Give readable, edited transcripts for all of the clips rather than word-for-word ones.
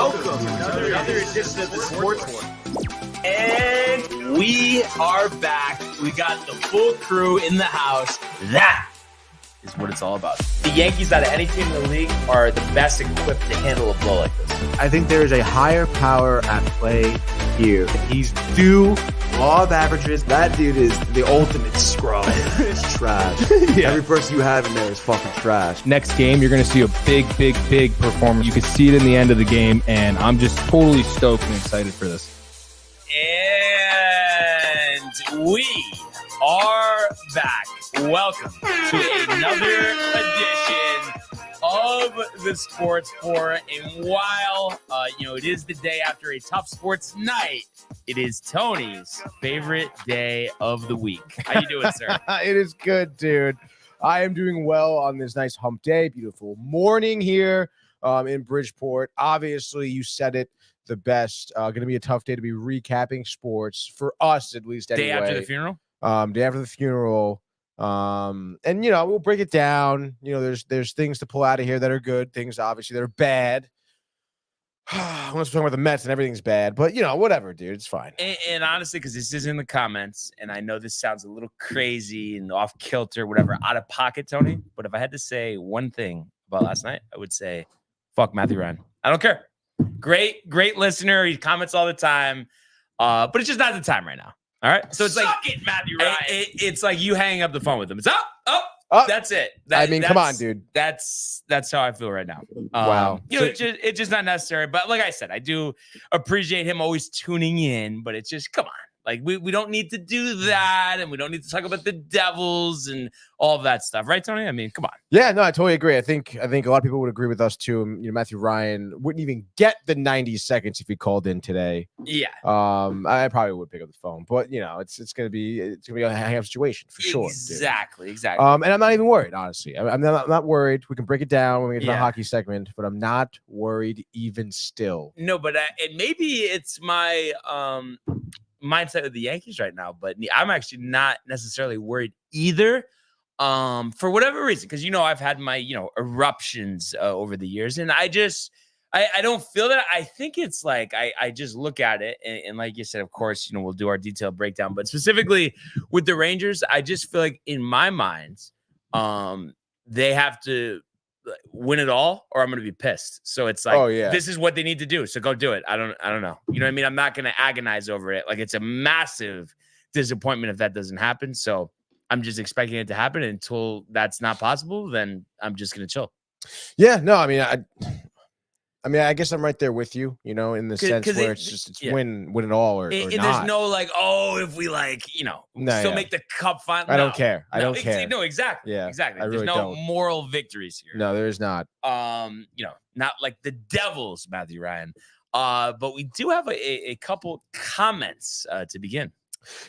welcome to another edition of the Sports One. And we are back. We got the full crew in the house. That is what it's all about. The Yankees, out of any team in the league, are the best equipped to handle a blow like this. I think there is a higher power at play here. He's due law of averages. That dude is the ultimate scrub. It's trash. Yeah. Every person you have in there is fucking trash. Next game, you're going to see a big performance. You can see it in the end of the game, and I'm just totally stoked and excited for this. And we are back. Welcome to another edition of the Sports Four. And while, it is the day after a tough sports night, it is Tony's favorite day of the week. How you doing, sir? It is good, dude. I am doing well on this nice hump day. Beautiful morning here in Bridgeport. Obviously, you said it the best. Going to be a tough day to be recapping sports for us, at least. Anyway. Day after the funeral. Day after the funeral. And we'll break it down. There's things to pull out of here that are good, things obviously that are bad. Unless we're talking about the Mets and everything's bad, but whatever, dude, it's fine. And honestly, because this is in the comments, and I know this sounds a little crazy and off kilter, whatever, out of pocket, Tony. But if I had to say one thing about last night, I would say, fuck Matthew Ryan. I don't care. Great listener. He comments all the time, but it's just not the time right now. All right, so it's Suck like it, Matthew Ryan. It's like you hanging up the phone with him. It's up. That's it. Come on, dude. That's how I feel right now. Wow. It's just not necessary. But like I said, I do appreciate him always tuning in. But it's just, come on. Like, we don't need to do that, and we don't need to talk about the Devils and all of that stuff, right, Tony? I mean, come on. Yeah, no, I totally agree. I think a lot of people would agree with us too. Matthew Ryan wouldn't even get the 90 seconds if he called in today. Yeah. I probably would pick up the phone, but it's gonna be a hang-up situation for sure. Exactly. And I'm not even worried, honestly. I'm not worried. We can break it down when we get to the hockey segment, but I'm not worried even still. No, but maybe it's my mindset of the Yankees right now, but I'm actually not necessarily worried either, for whatever reason, because I've had my eruptions over the years, and I don't feel that. I think it's like I just look at it, and like you said, of course, we'll do our detailed breakdown, but specifically with the Rangers, I just feel like in my mind, they have to win it all, or I'm going to be pissed. So it's like, this is what they need to do. So go do it. I don't know. You know what I mean? I'm not going to agonize over it. Like, it's a massive disappointment if that doesn't happen. So I'm just expecting it to happen. Until that's not possible, then I'm just going to chill. Yeah, no, I guess I'm right there with you, in the sense where it's win it all or not. There's no like, if we make the cup final. I don't care. I don't care. No, exactly. Yeah, exactly. I really There's no don't. moral victories here. No, there is not. Not like the Devils, Matthew Ryan. But we do have a couple comments to begin.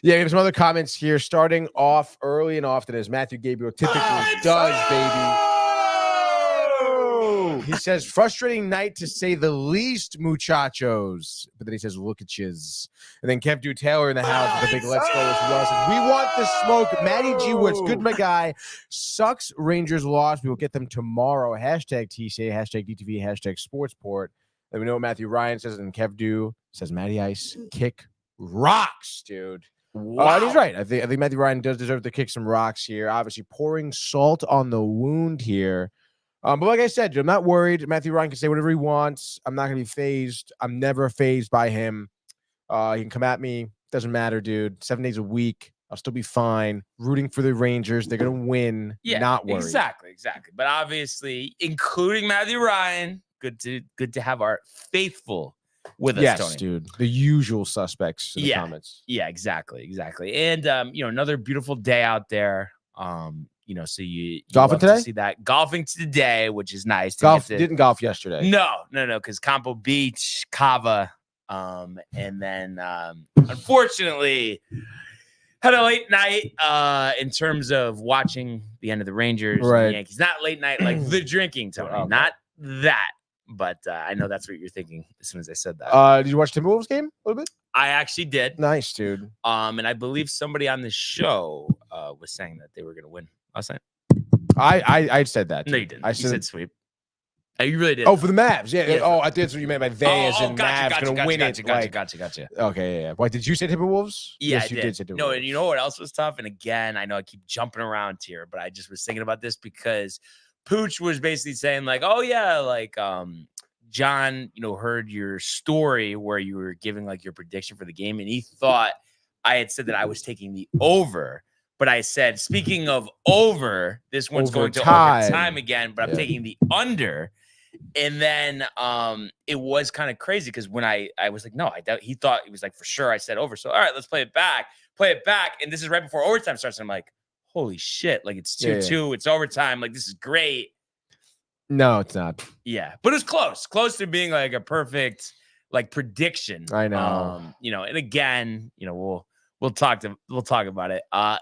Yeah, we have some other comments here, starting off early and often, as Matthew Gabriel typically does, baby. He says, frustrating night to say the least, muchachos. But then he says, look at yous. And then Kev Du Taylor in the house with a big let's go as well. Says, we want the smoke. Matty G. Woods, good my guy. Sucks Rangers lost. We will get them tomorrow. Hashtag TCA, hashtag DTV, hashtag Sportsport. Then we know what Matthew Ryan says, and Kev Du says, Matty Ice, kick rocks, dude. Wow. And he's right. I think Matthew Ryan does deserve to kick some rocks here. Obviously, pouring salt on the wound here. But like I said, I'm not worried. Matthew Ryan can say whatever he wants. I'm not going to be phased. I'm never phased by him. He can come at me. Doesn't matter, dude. 7 days a week. I'll still be fine. Rooting for the Rangers. They're going to win. Yeah, not worried. Exactly. But obviously, including Matthew Ryan, good to have our faithful with us, Tony. Dude. The usual suspects in the comments. Yeah, exactly. And, another beautiful day out there. So you golfing today? To see that golfing today, which is nice. Didn't golf yesterday. No, because Campo Beach, Cava, and then unfortunately had a late night in terms of watching the end of the Rangers and the Yankees. Not late night like the drinking, Tony. Not that. But I know that's what you're thinking as soon as I said that. Did you watch Timberwolves game a little bit? I actually did. Nice, dude. And I believe somebody on the show was saying that they were going to win last night. I said that. No, you didn't. You said sweep. You really did. Oh, for the Mavs. Yeah. Yeah. Oh, I think that's what you meant by they as in Mavs going to win it. Gotcha. Okay, yeah. Why did you say Timberwolves? Yeah, yes, you did say Timberwolves. No, and you know what else was tough? And again, I know I keep jumping around here, but I just was thinking about this because Pooch was basically saying like, oh yeah, like John, heard your story where you were giving like your prediction for the game, and he thought I had said that I was taking the over. But I said, speaking of over, this one's going to overtime again, but I'm taking the under. And then it was kind of crazy because when I was like, no, I doubt, he thought it was like for sure I said over. So all right, let's play it back. And this is right before overtime starts. And I'm like, holy shit, like it's 2-2, it's overtime. Like this is great. No, it's not. Yeah, but it was close to being like a perfect like prediction. I know. And again, we'll talk about it.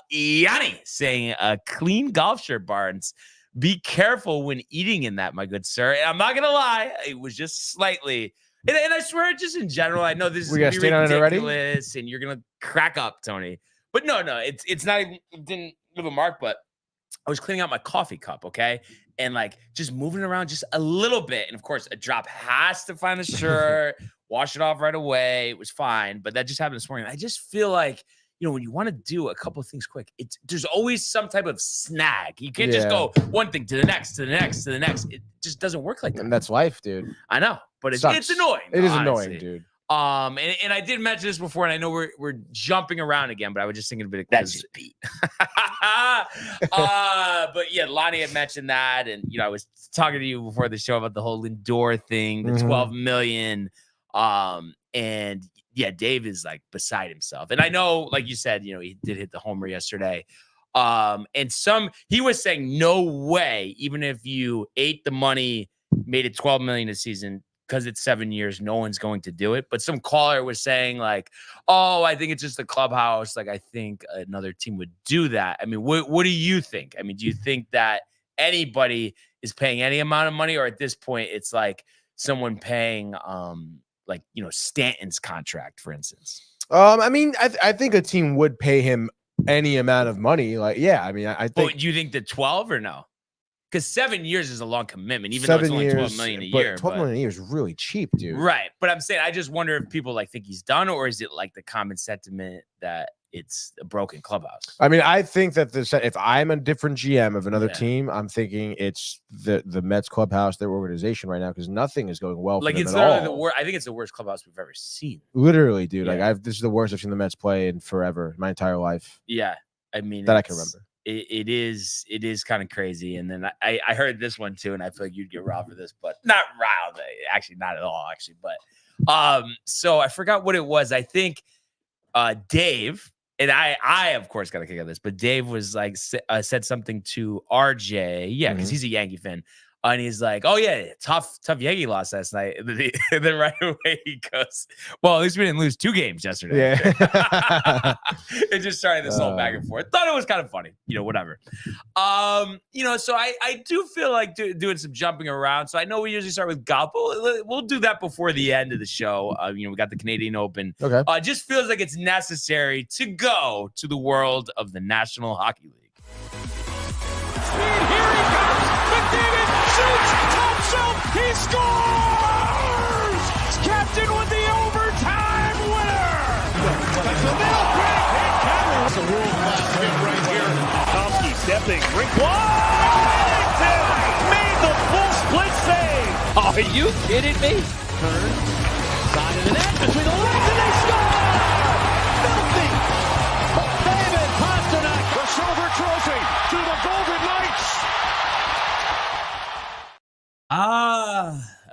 Yanni saying clean golf shirt, Barnes. Be careful when eating in that, my good sir. And I'm not gonna lie, it was just slightly. And I swear, just in general, I know this is gonna be ridiculous, and you're gonna crack up, Tony. But no, it's not even. It didn't leave a mark. But I was cleaning out my coffee cup, okay, and like just moving around just a little bit, and of course, a drop has to find the shirt. Wash it off right away. It was fine, but that just happened this morning. I just feel like, when you want to do a couple of things quick, there's always some type of snag. You can't just go one thing to the next, to the next, to the next. It just doesn't work like that. And that's life, dude. I know, but it's annoying. It is annoying, dude. And I did mention this before, and I know we're jumping around again, but I was just thinking a bit. That's just Pete. But yeah, Lonnie had mentioned that, and I was talking to you before the show about the whole Lindor thing, the $12 million. And yeah, Dave is like beside himself. And I know, like you said, he did hit the homer yesterday. And he was saying, no way, even if you ate the money, made it $12 million a season, because it's 7 years, no one's going to do it. But some caller was saying like, oh, I think it's just the clubhouse. Like, I think another team would do that. I mean, what do you think? I mean, do you think that anybody is paying any amount of money, or at this point it's like someone paying, like, Stanton's contract, for instance? I mean, I think a team would pay him any amount of money. Like, yeah, I mean, I think. But do you think the 12 or no? Because 7 years is a long commitment, even though it's only 12 million a year. 12 million a year is really cheap, dude. Right. But I'm saying, I just wonder if people like think he's done, or is it like the common sentiment that it's a broken clubhouse? I mean, I think that if I'm a different GM of another team, I'm thinking it's the Mets clubhouse, their organization right now, because nothing is going well. Like, for them it's at literally all. the worst. I think it's the worst clubhouse we've ever seen. Literally, dude. Yeah. Like, this is the worst I've seen the Mets play in forever, my entire life. Yeah, I mean, that I can remember. It is kind of crazy. And then I heard this one too, and I feel like you'd get riled for this, but not riled. Actually, not at all. Actually, but so I forgot what it was. I think Dave. And I of course got to kick out this, but Dave was like said something to RJ, because he's a Yankee fan, and he's like, "Oh yeah, tough Yankee loss last night." And then right away he goes, "Well, at least we didn't lose 2 games yesterday." Yeah, it just started this whole back and forth. Thought it was kind of funny, whatever. So I do feel like doing some jumping around. So I know we usually start with golf, but we'll do that before the end of the show. We got the Canadian Open. Okay, it just feels like it's necessary to go to the world of the National Hockey League. Here he comes. McDavid shoots, top shelf, he scores! Captain with the overtime winner! That's a nail break, and Cameron. That's a world-class hit right here. Tomsky stepping, rink Washington made the full split save. Are you kidding me? Turn, side of the net, between the legs, and they score! Filthy! David Pastrnak, the silver trophy to the Golden Knights.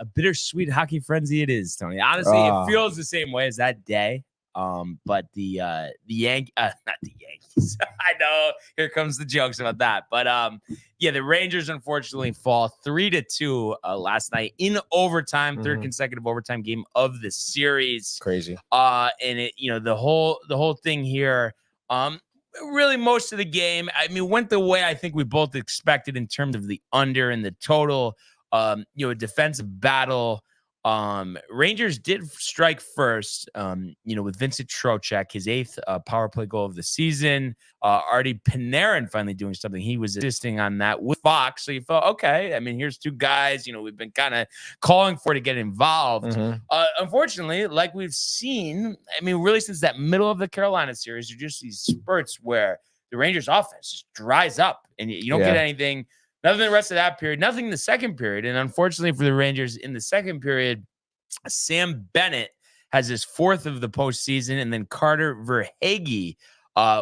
A bittersweet hockey frenzy it is, Tony. Honestly, it feels the same way as that day. But the not the Yankees. I know, here comes the jokes about that. But the Rangers unfortunately fall 3-2 last night in overtime, third consecutive overtime game of the series. Crazy. And it, the whole thing here, really most of the game, I mean, went the way I think we both expected in terms of the under and the total. A defensive battle. Rangers did strike first, with Vincent Trocheck, his 8th power play goal of the season. Artie Panarin finally doing something. He was assisting on that with Fox. So you felt, okay, I mean, here's 2 guys, we've been kind of calling for to get involved. Unfortunately, like we've seen, I mean, really since that middle of the Carolina series, there's just these spurts where the Rangers offense just dries up and you don't get anything. Nothing the rest of that period, nothing in the second period. And unfortunately for the Rangers in the second period, Sam Bennett has his 4th of the postseason, and then Carter Verhaeghe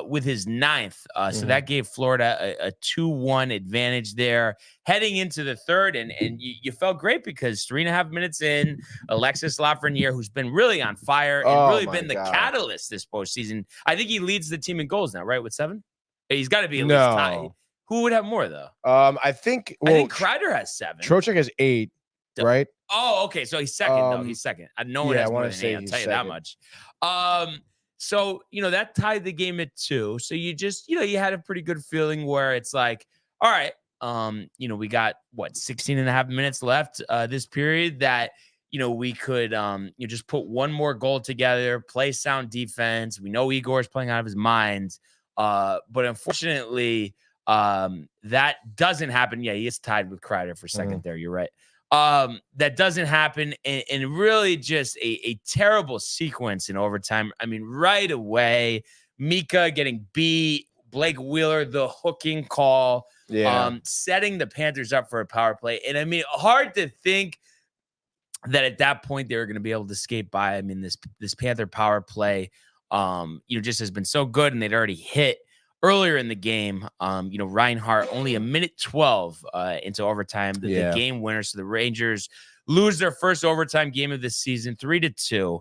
with his 9th. So that gave Florida a 2-1 advantage there heading into the third. And you felt great because 3.5 minutes in, Alexis Lafreniere, who's been really on fire and really been the catalyst this postseason. I think he leads the team in goals now, right? With 7? He's got to be at least tied. Who would have more though? I think Kreider has 7. Trocheck has 8, right? Oh, okay. So he's second though. He's second. No one has more than 8. I'll tell you that much. So that tied the game at 2. So you just you had a pretty good feeling where it's like, all right, we got 16.5 minutes left this period that we could just put one more goal together, play sound defense. We know Igor's playing out of his mind, but unfortunately. That doesn't happen. Yeah, he is tied with Kreider for second there. You're right. That doesn't happen. And really just a terrible sequence in overtime. I mean, right away, Mika getting beat, Blake Wheeler, the hooking call, setting the Panthers up for a power play. And I mean, hard to think that at that point they were going to be able to skate by. I mean, this Panther power play, just has been so good, and they'd already hit earlier in the game. Reinhart only a minute 12 into overtime, the game winner. So the Rangers lose their first overtime game of the season, 3-2.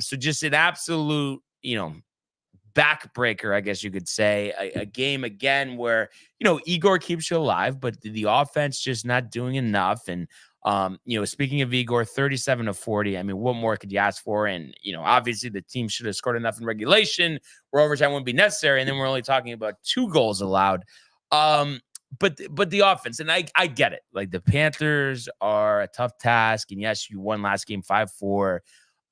So just an absolute, backbreaker, I guess you could say. A game again where, Igor keeps you alive, but the offense just not doing enough. And speaking of Igor, 37-40. I mean, what more could you ask for? And, obviously the team should have scored enough in regulation where overtime wouldn't be necessary. And then we're only talking about 2 goals allowed. But the offense, and I get it. Like, the Panthers are a tough task. And yes, you won last game 5-4.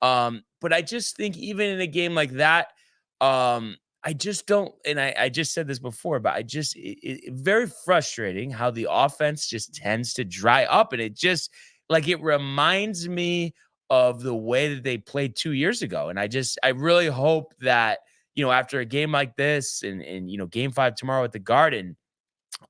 But I just think even in a game like that, I just don't, and I just said this before, but it's very frustrating how the offense just tends to dry up. And it just, it reminds me of the way that they played 2 years ago. And I really hope that, after a game like this and game 5 tomorrow at the Garden,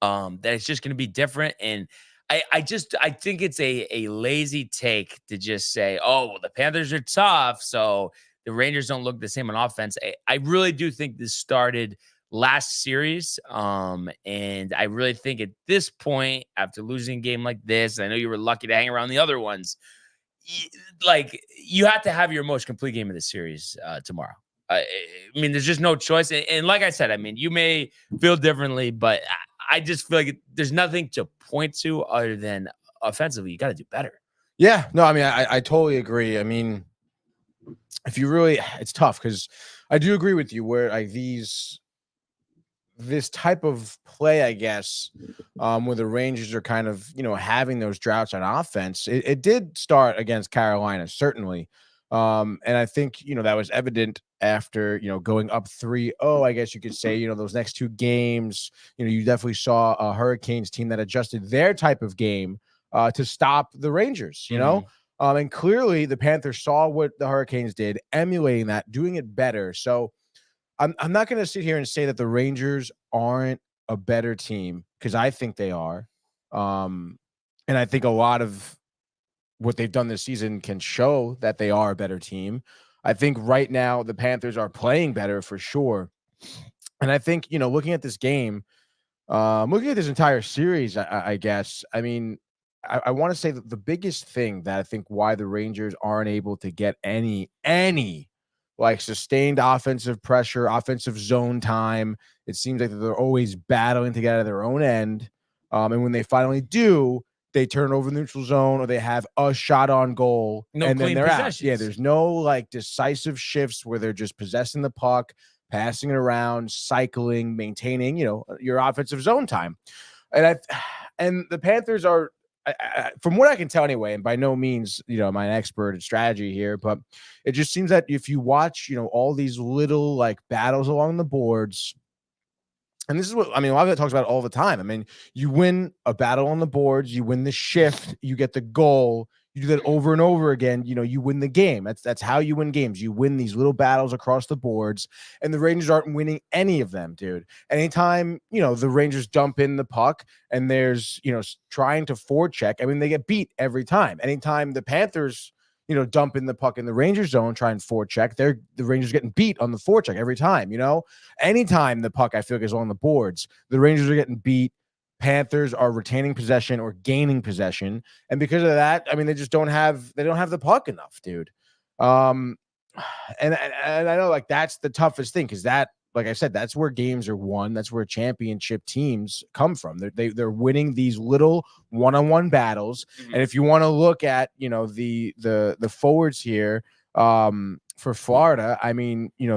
that it's just going to be different. And I think it's a lazy take to just say, oh, well, the Panthers are tough, so the Rangers don't look the same on offense. I really do think this started last series. And I really think at this point, after losing a game like this, I know you were lucky to hang around the other ones, you have to have your most complete game of the series tomorrow. I mean, there's just no choice. And like I said, I mean, you may feel differently, but I just feel like there's nothing to point to other than offensively, you got to do better. Yeah, no, I mean, I totally agree. I mean, if you really, it's tough because I do agree with you where this type of play, I guess, where the Rangers are kind of, having those droughts on offense, it did start against Carolina, certainly. And I think, that was evident after, going up 3-0, I guess you could say, those next 2 games, you definitely saw a Hurricanes team that adjusted their type of game to stop the Rangers, and clearly the Panthers saw what the Hurricanes did, emulating that, doing it better. So I'm not going to sit here and say that the Rangers aren't a better team, because I think they are. And I think a lot of what they've done this season can show that they are a better team. I think right now the Panthers are playing better for sure. And I think, looking at this game, looking at this entire series, I guess, I mean, I want to say that the biggest thing that I think why the Rangers aren't able to get any sustained offensive pressure, offensive zone time, it seems like they're always battling to get out of their own end. And when they finally do, they turn over the neutral zone or they have a shot on goal and then they're out. Yeah, there's no decisive shifts where they're just possessing the puck, passing it around, cycling, maintaining, your offensive zone time. And the Panthers are from what I can tell anyway, and by no means, am I an expert in strategy here, but it just seems that if you watch, all these little like battles along the boards, and this is what, a lot of it talks about all the time. You win a battle on the boards, you win the shift, you get the goal, you do that over and over again, you win the game. That's how you win games. You win these little battles across the boards, and the Rangers aren't winning any of them, dude. Anytime, the Rangers dump in the puck and there's, trying to forecheck, they get beat every time. Anytime the Panthers, dump in the puck in the Rangers zone, try and forecheck, the Rangers getting beat on the forecheck every time, Anytime the puck, I feel like, is on the boards, the Rangers are getting beat. Panthers are retaining possession or gaining possession, and because of that, they just don't have the puck enough, dude. And I know like that's the toughest thing, because that, like I said, that's where games are won. That's where championship teams come from. They're winning these little one-on-one battles. Mm-hmm. And if you want to look at the forwards here, for Florida,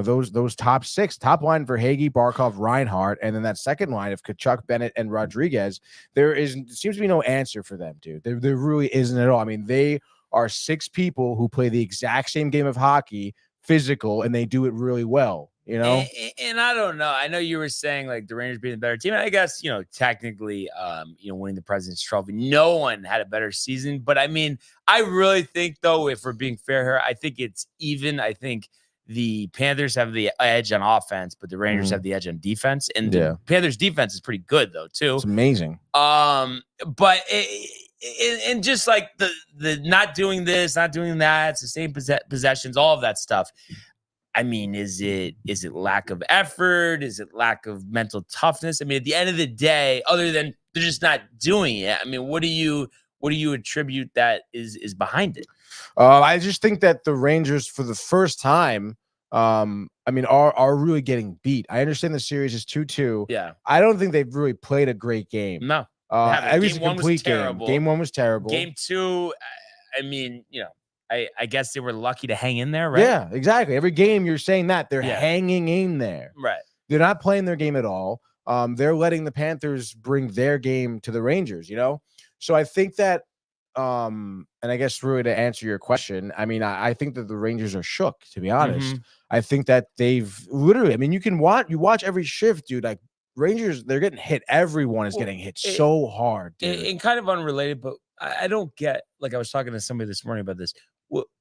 those top line for Hagee, Barkov, Reinhart, and then that second line of Tkachuk, Bennett, and Rodriguez, seems to be no answer for them, dude. There really isn't at all. They are 6 people who play the exact same game of hockey, physical, and they do it really well. And I don't know. I know you were saying like the Rangers being the better team. I guess, technically, winning the President's Trophy, no one had a better season. But I really think, though, if we're being fair here, I think it's even. I think the Panthers have the edge on offense, but the Rangers have the edge on defense. And the Panthers defense is pretty good, though, too. It's amazing. But and just like the not doing this, not doing that, it's the same possessions, all of that stuff. Is it lack of effort? Is it lack of mental toughness? At the end of the day, other than they're just not doing it, what do you attribute that is behind it? I just think that the Rangers, for the first time, are really getting beat. I understand the series is 2-2. Yeah. I don't think they've really played a great game. No. At least a complete game. Game 1 was terrible. Game 2, I guess they were lucky to hang in there, right? Yeah, exactly. Every game you're saying that they're hanging in there. Right. They're not playing their game at all. They're letting the Panthers bring their game to the Rangers, So I think that, and I guess really to answer your question, I think that the Rangers are shook, to be honest. Mm-hmm. I think that they've literally, you watch every shift, dude, like Rangers, they're getting hit. Everyone is getting hit so hard, dude. And kind of unrelated, but I don't get, like I was talking to somebody this morning about this.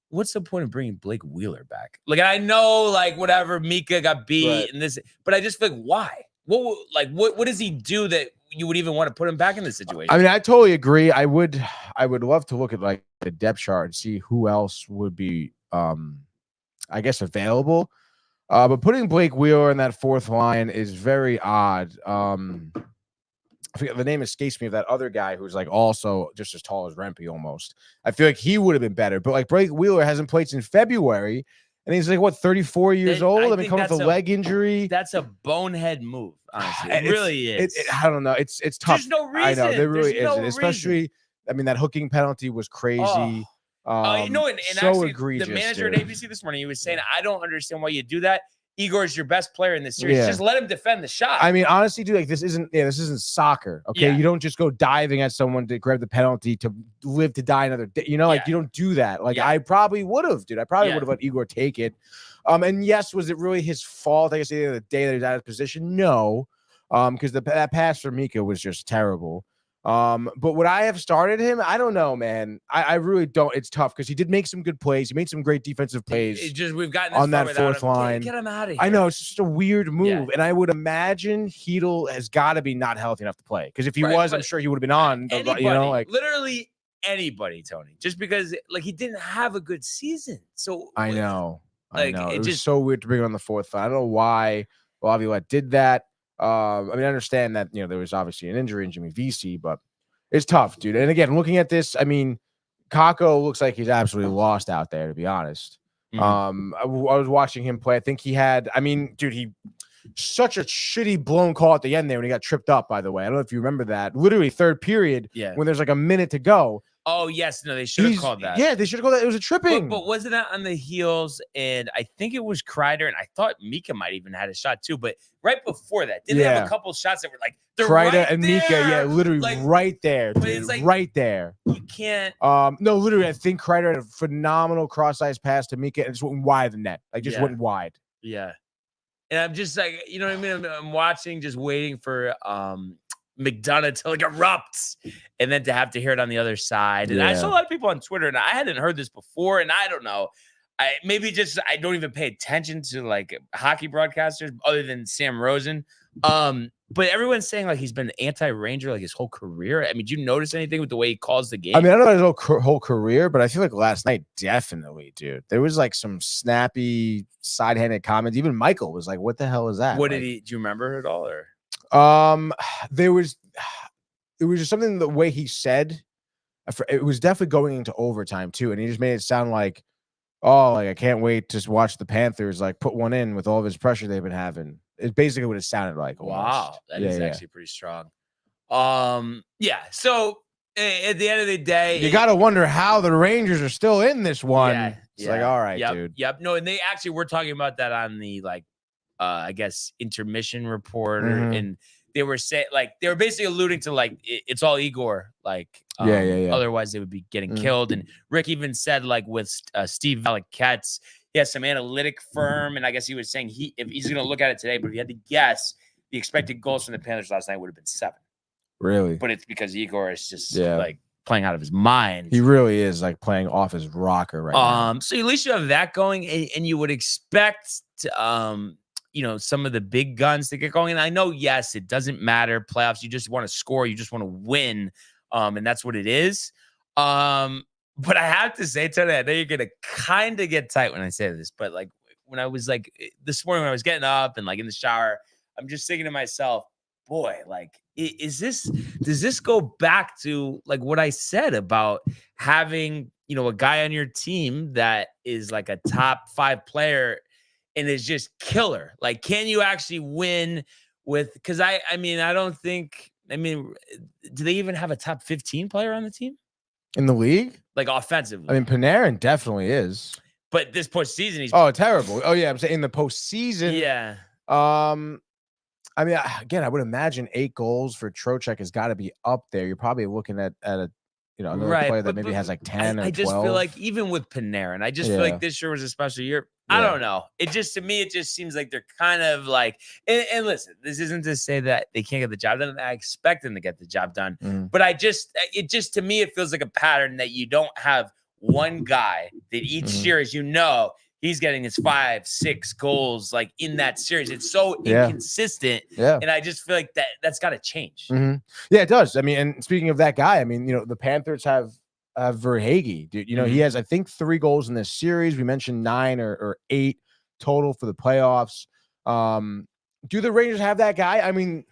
What's the point of bringing Blake Wheeler back? Like, I know, like, whatever, Mika got beat and this, but I just feel like, why? What does he do that you would even want to put him back in this situation? I totally agree. I would love to look at like the depth chart and see who else would be, I guess, available. But putting Blake Wheeler in that fourth line is very odd. I forget, the name escapes me, of that other guy who's like also just as tall as Rempe almost. I feel like he would have been better, but like Blake Wheeler hasn't played since February, and he's like 34 years old. Coming with a leg injury. That's a bonehead move, honestly. It really is. I don't know. It's tough. There's no reason. I know there really isn't. Especially, that hooking penalty was crazy. And so actually, egregious. The manager at ABC this morning, he was saying, "I don't understand why you do that. Igor is your best player in this series. Just let him defend the shot." Honestly, dude, like this isn't soccer. Okay. You don't just go diving at someone to grab the penalty to live to die another day. You don't do that. Like I probably would have, dude. I probably would have let Igor take it. And yes, was it really his fault? I guess at the end of the day that he was out of position. No. Because that pass for Mika was just terrible. But would I have started him? I don't know, man. I really don't. It's tough because he did make some good plays. He made some great defensive plays. We've gotten on that fourth line. Get him out of here. I know, it's just a weird move, and I would imagine Hedl has got to be not healthy enough to play. Because if he was, I'm sure he would have been on. Anybody, literally anybody, Tony. Just because he didn't have a good season. So I know. It was just so weird to bring him on the fourth line. I don't know why Laviolette did that. I understand that, there was obviously an injury in Jimmy Vesey, but it's tough, dude. And again, looking at this, Kakko looks like he's absolutely lost out there, to be honest. Mm-hmm. I was watching him play. I think he had, he such a shitty blown call at the end there when he got tripped up, by the way. I don't know if you remember that. Literally third period, when there's like a minute to go. Oh, yes. No, they should have called that. Yeah, they should have called that. It was a tripping. But wasn't that on the heels? And I think it was Kreider, and I thought Mika might even had a shot too. But right before that, didn't they have a couple shots that were like, they're Kreider right and there? Mika, literally right there, dude. It's right there. can't. No, literally, I think Kreider had a phenomenal cross-ice pass to Mika and just went wide of the net. Like, just went wide. Yeah. And I'm just like, you know what I mean? I'm watching, just waiting for McDonough to like erupt and then to have to hear it on the other side. And I saw a lot of people on Twitter, and I hadn't heard this before, and I don't know. I don't even pay attention to like hockey broadcasters other than Sam Rosen. But everyone's saying like he's been anti-Ranger like his whole career. I mean, do you notice anything with the way he calls the game? I mean, I don't know his whole career, but I feel like last night, definitely, dude. There was like some snappy, side-handed comments. Even Michael was like, what the hell is that? What did he, do you remember it all? Or it was just something the way he said. It was definitely going into overtime too, and he just made it sound like, oh, like I can't wait to watch the Panthers like put one in with all of his pressure they've been having. It's basically what it sounded like. Wow, that is actually pretty strong. Yeah. So at the end of the day, you got to wonder how the Rangers are still in this one. Yeah, it's like, all right, dude. Yep. No, and they actually were talking about that on the like, I guess intermission report, and they were saying like they were basically alluding to like it's all Igor, like otherwise they would be getting killed. And Rick even said like with Steve Valiquette, he has some analytic firm, and I guess he was saying if he's going to look at it today, but if he had to guess, the expected goals from the Panthers last night would have been 7. Really? But it's because Igor is just like playing out of his mind. He really is like playing off his rocker right now. So at least you have that going, and you would expect to, you know, some of the big guns to get going. And I know, yes, it doesn't matter. Playoffs, you just want to score, you just want to win. And that's what it is. But I have to say, Tony, I know you're gonna kind of get tight when I say this, but like when I was like this morning when I was getting up and like in the shower, I'm just thinking to myself, boy, like does this go back to like what I said about having, you know, a guy on your team that is like a top 5 player and is just killer? Like, can you actually win with, because I mean, do they even have a top 15 player on the team? In the league? Like offensively. I mean, Panarin definitely is. But this postseason, he's terrible. Oh, yeah. I'm saying in the postseason. Yeah. I mean, again, I would imagine 8 goals for Trocheck has got to be up there. You're probably looking at a another player that maybe has like 10 or 12. I just feel like even with Panarin, I just feel like this year was a special year. I don't know. It just, to me, it just seems like they're kind of like, and listen, this isn't to say that they can't get the job done. I expect them to get the job done. But to me, it feels like a pattern that you don't have one guy that each series, you know, he's getting his 5, 6 goals like in that series. It's so inconsistent. Yeah. And I just feel like that's got to change. Yeah, it does. I mean, and speaking of that guy, I mean, you know, the Panthers have Verhaeghe, dude. You know, he has, I think, 3 goals in this series. We mentioned 9 or 8 total for the playoffs. Do the Rangers have that guy? I mean,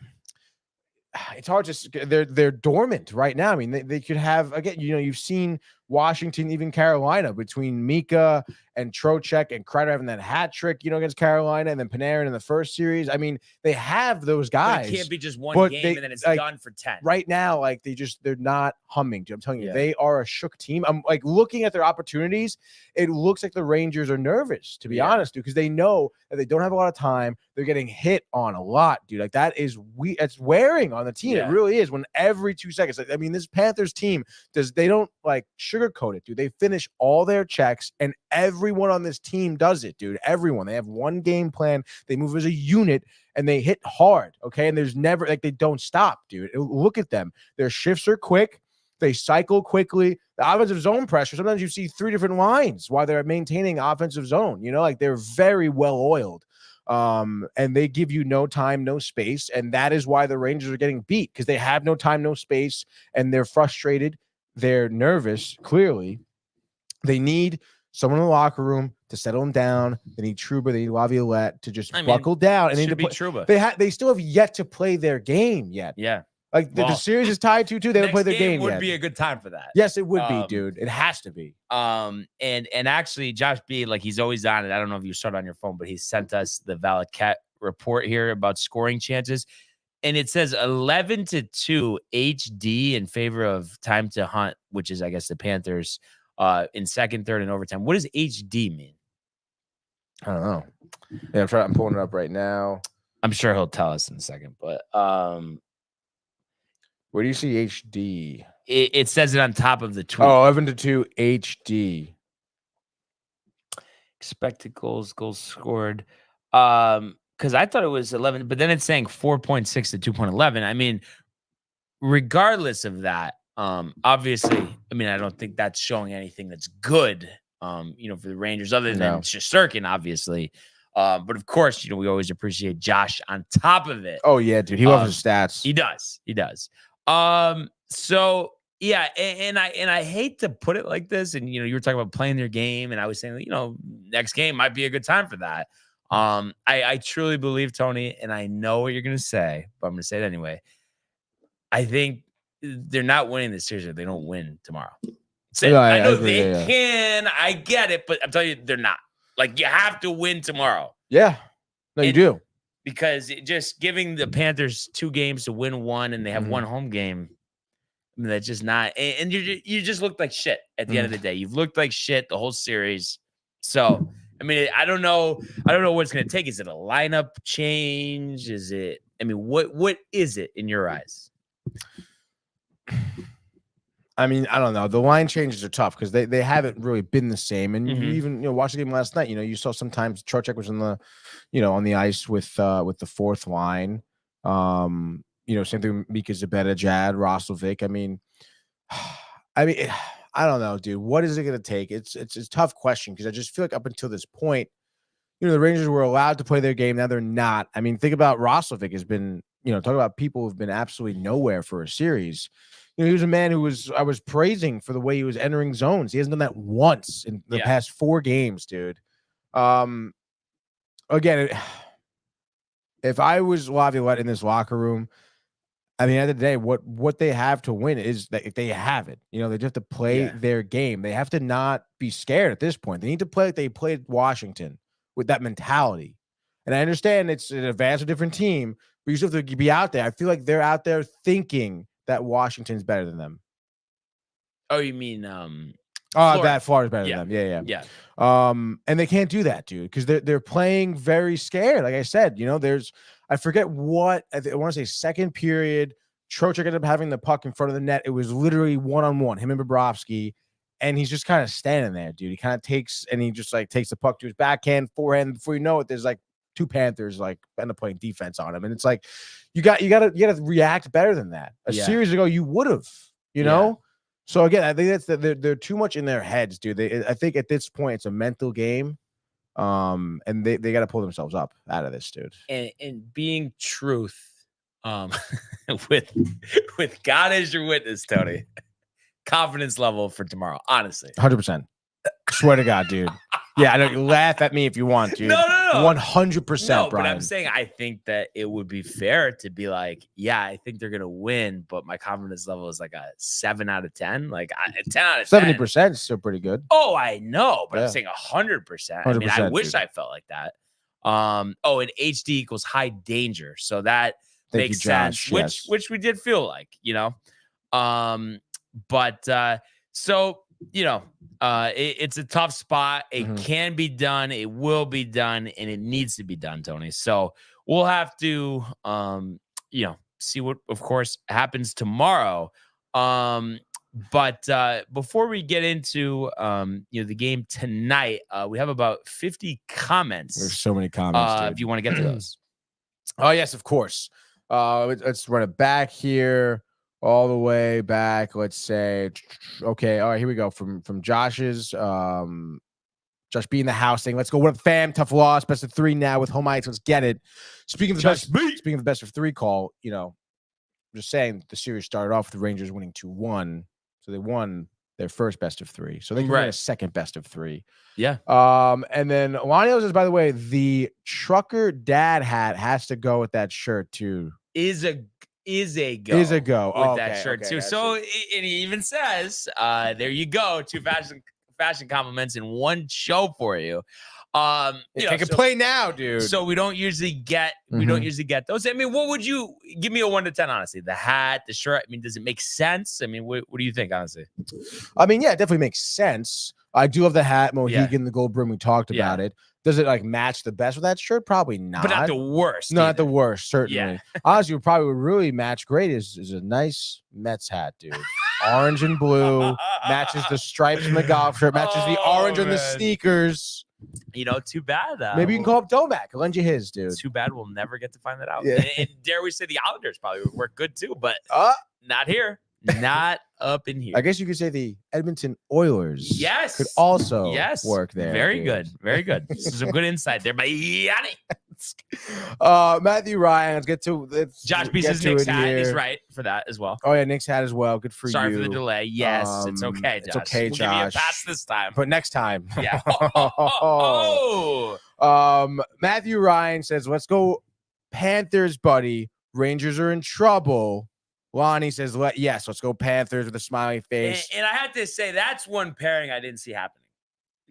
it's hard to. They're dormant right now. I mean, they could have, again. You know, you've seen Washington, even Carolina, between Mika and Trocheck and Kreider having that hat trick, you know, against Carolina, and then Panarin in the first series. I mean, they have those guys. But it can't be just one game and then it's done for 10. Right now, like they're not humming. Dude. I'm telling you, they are a shook team. I'm like looking at their opportunities. It looks like the Rangers are nervous, to be honest, dude, because they know that they don't have a lot of time. They're getting hit on a lot, dude. Like that is it's wearing on the team. It really is. When every 2 seconds, like, I mean, this Panthers team they don't like sugarcoat it, dude. They finish all their checks, and everyone on this team does it, dude. Everyone. They have one game plan. They move as a unit, and they hit hard, okay? And there's never, like, they don't stop, dude. Look at them. Their shifts are quick. They cycle quickly. The offensive zone pressure, sometimes you see 3 different lines while they're maintaining offensive zone. You know, like they're very well oiled. And they give you no time, no space. And that is why the Rangers are getting beat, because they have no time, no space, and they're frustrated. They're nervous, clearly. They need someone in the locker room to settle them down. They need Trouba, they need Laviolette to just buckle down. And they need to play. Trouba. They still have yet to play their game yet. Yeah. Like the series is tied 2-2. They don't play their game yet. Would be a good time for that. Yes, it would be, dude. It has to be. And actually, Josh B, like he's always on it. I don't know if you saw it on your phone, but he sent us the Valiquette report here about scoring chances. And it says 11-2 HD in favor of time to hunt, which is, I guess, the Panthers in second, third, and overtime. What does HD mean? I don't know. Yeah, I'm pulling it up right now. I'm sure he'll tell us in a second, but where do you see HD? it says it on top of the tweet. Oh, 11-2 HD. Expected goals scored. Because I thought it was 11, but then it's saying 4.6 to 2.11. I mean, regardless of that, obviously, I mean, I don't think that's showing anything that's good, for the Rangers, other than Shesterkin, obviously. But of course, we always appreciate Josh on top of it. Oh yeah, dude, he loves his stats. He does. So yeah, and I hate to put it like this, and you were talking about playing their game, and I was saying, next game might be a good time for that. I truly believe, Tony, and I know what you're gonna say, but I'm gonna say it anyway. I think they're not winning this series if they don't win tomorrow. So I know they can, I get it, but I'm telling you, they're not. Like, you have to win tomorrow. Yeah. No, you do. Because just giving the Panthers 2 games to win 1, and they have 1 home game, I mean, that's just not. And you just looked like shit at the end of the day. You've looked like shit the whole series. So, I mean, I don't know what it's going to take. Is it a lineup change? Is it? I mean, what is it in your eyes? I mean, I don't know. The line changes are tough because they haven't really been the same. And you even watched the game last night. You saw sometimes Trocheck was in the, on the ice with the fourth line. Same thing with Mika Zabeta, Jad, Roslovic. I mean, I don't know, dude. What is it going to take? It's a tough question because I just feel like up until this point, the Rangers were allowed to play their game. Now they're not. I mean, think about Roslovic has been, talk about people who've been absolutely nowhere for a series. He was a man who I was praising for the way he was entering zones. He hasn't done that once in the past 4 games, dude. Again, if I was Laviolette in this locker room, I mean, at the end of the day, what they have to win is that if they have it, they just have to play their game. They have to not be scared at this point. They need to play like they played Washington with that mentality. And I understand it's an advanced, different team, but you still have to be out there. I feel like they're out there thinking that Washington's better than them. Oh, you mean that Florida's better than them. Yeah. And they can't do that, dude, because they're playing very scared. Like I said, I forget what I want to say second period. Trocheck ended up having the puck in front of the net. It was literally 1-on-1, him and Bobrovsky, and he's just kind of standing there, dude. He kind of takes the puck to his backhand, forehand. Before you know it, there's like 2 Panthers end up playing defense on him, and it's like you got to react better than that. A series ago, you would have, know. So again, I think they're too much in their heads, dude. I think at this point it's a mental game, and they got to pull themselves up out of this, dude. And being truth, with God as your witness, Tony, confidence level for tomorrow, honestly, 100%. Swear to God, dude. Yeah, I know. You laugh at me if you want, dude. No. 100%, no, Brian. But I'm saying I think that it would be fair to be like, yeah, I think they're gonna win, but my confidence level is like a 7 out of 10. Like 10 out of 10. 70% is still pretty good. Oh, I know, but I'm saying 100%. I mean, I wish I felt like that. And HD equals high danger, so that makes sense. Which we did feel like, so. It's a tough spot. It can be done. It will be done, and it needs to be done, Tony. So we'll have to, see what, of course, happens tomorrow. But before we get into, the game tonight, we have about 50 comments. There's so many comments. If you want to get to those. Oh yes, of course. Let's run it back here. All the way back, let's say, okay, all right, here we go. From Josh's, Josh being the house thing. Let's go. What up, fam? Tough loss. Best of 3 now with home ice. Let's get it. Speaking of the best of 3 call, just saying the series started off with the Rangers winning 2-1, so they won their first best of 3, so they can win a second best of 3. Yeah. And then Lonnie says, by the way, the trucker dad hat has to go with that shirt too. Is a go with that shirt too. So and he even says, there you go, 2 fashion compliments in one show for you. Take a play now, dude. So we don't usually get those. I mean, what would you give me a 1 to 10, honestly? The hat, the shirt. I mean, does it make sense? I mean, what do you think, honestly? I mean, yeah, it definitely makes sense. I do love the hat, Mohegan, the gold brim. We talked about it. Does it match the best with that shirt? Probably not. But not the worst. No, not the worst, certainly. Honestly, what probably would really match great is a nice Mets hat, dude. orange and blue, matches the stripes from the golf shirt, matches the orange on the man. sneakers. You know, too bad. Maybe you can call up Domac. I'll lend you his, dude. Too bad we'll never get to find that out. Yeah. And dare we say the Islanders probably would work good too, but not here. Not up in here. I guess you could say the Edmonton Oilers Yes. could also yes. work there. Very dude. good. Very good. This is some good insight there by Yanni. Matthew Ryan, let's Josh get Bee's to Nick's it hat. here. He's right for that as well. Oh yeah, Nick's hat as well. Good for you. Sorry for the delay. Yes, it's okay, Josh. It's okay, we'll give you a Josh. pass this time. But next time. Yeah. Matthew Ryan says, let's go Panthers, buddy. Rangers are in trouble. Lonnie says, yes, let's go Panthers with a smiley face. And I have to say, that's one pairing I didn't see happening.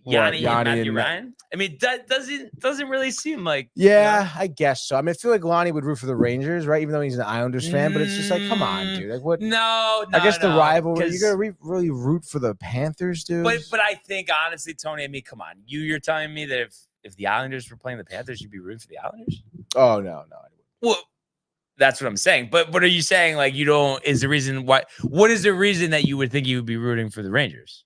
What, Yanni and Yanni Matthew and Ryan. I mean, that doesn't really seem like. Yeah, I guess so. I mean, I feel like Lonnie would root for the Rangers, right? Even though he's an Islanders fan, but it's just like, come on, dude. Like, what? No, I guess the rivalry. 'cause- You're gonna really root for the Panthers, dude. But I think honestly, Tony, I mean, come on, you're telling me that if the Islanders were playing the Panthers, you'd be rooting for the Islanders? Oh no. Well, that's what I'm saying. But are you saying like you don't? Is the reason why? What is the reason that you would think you would be rooting for the Rangers?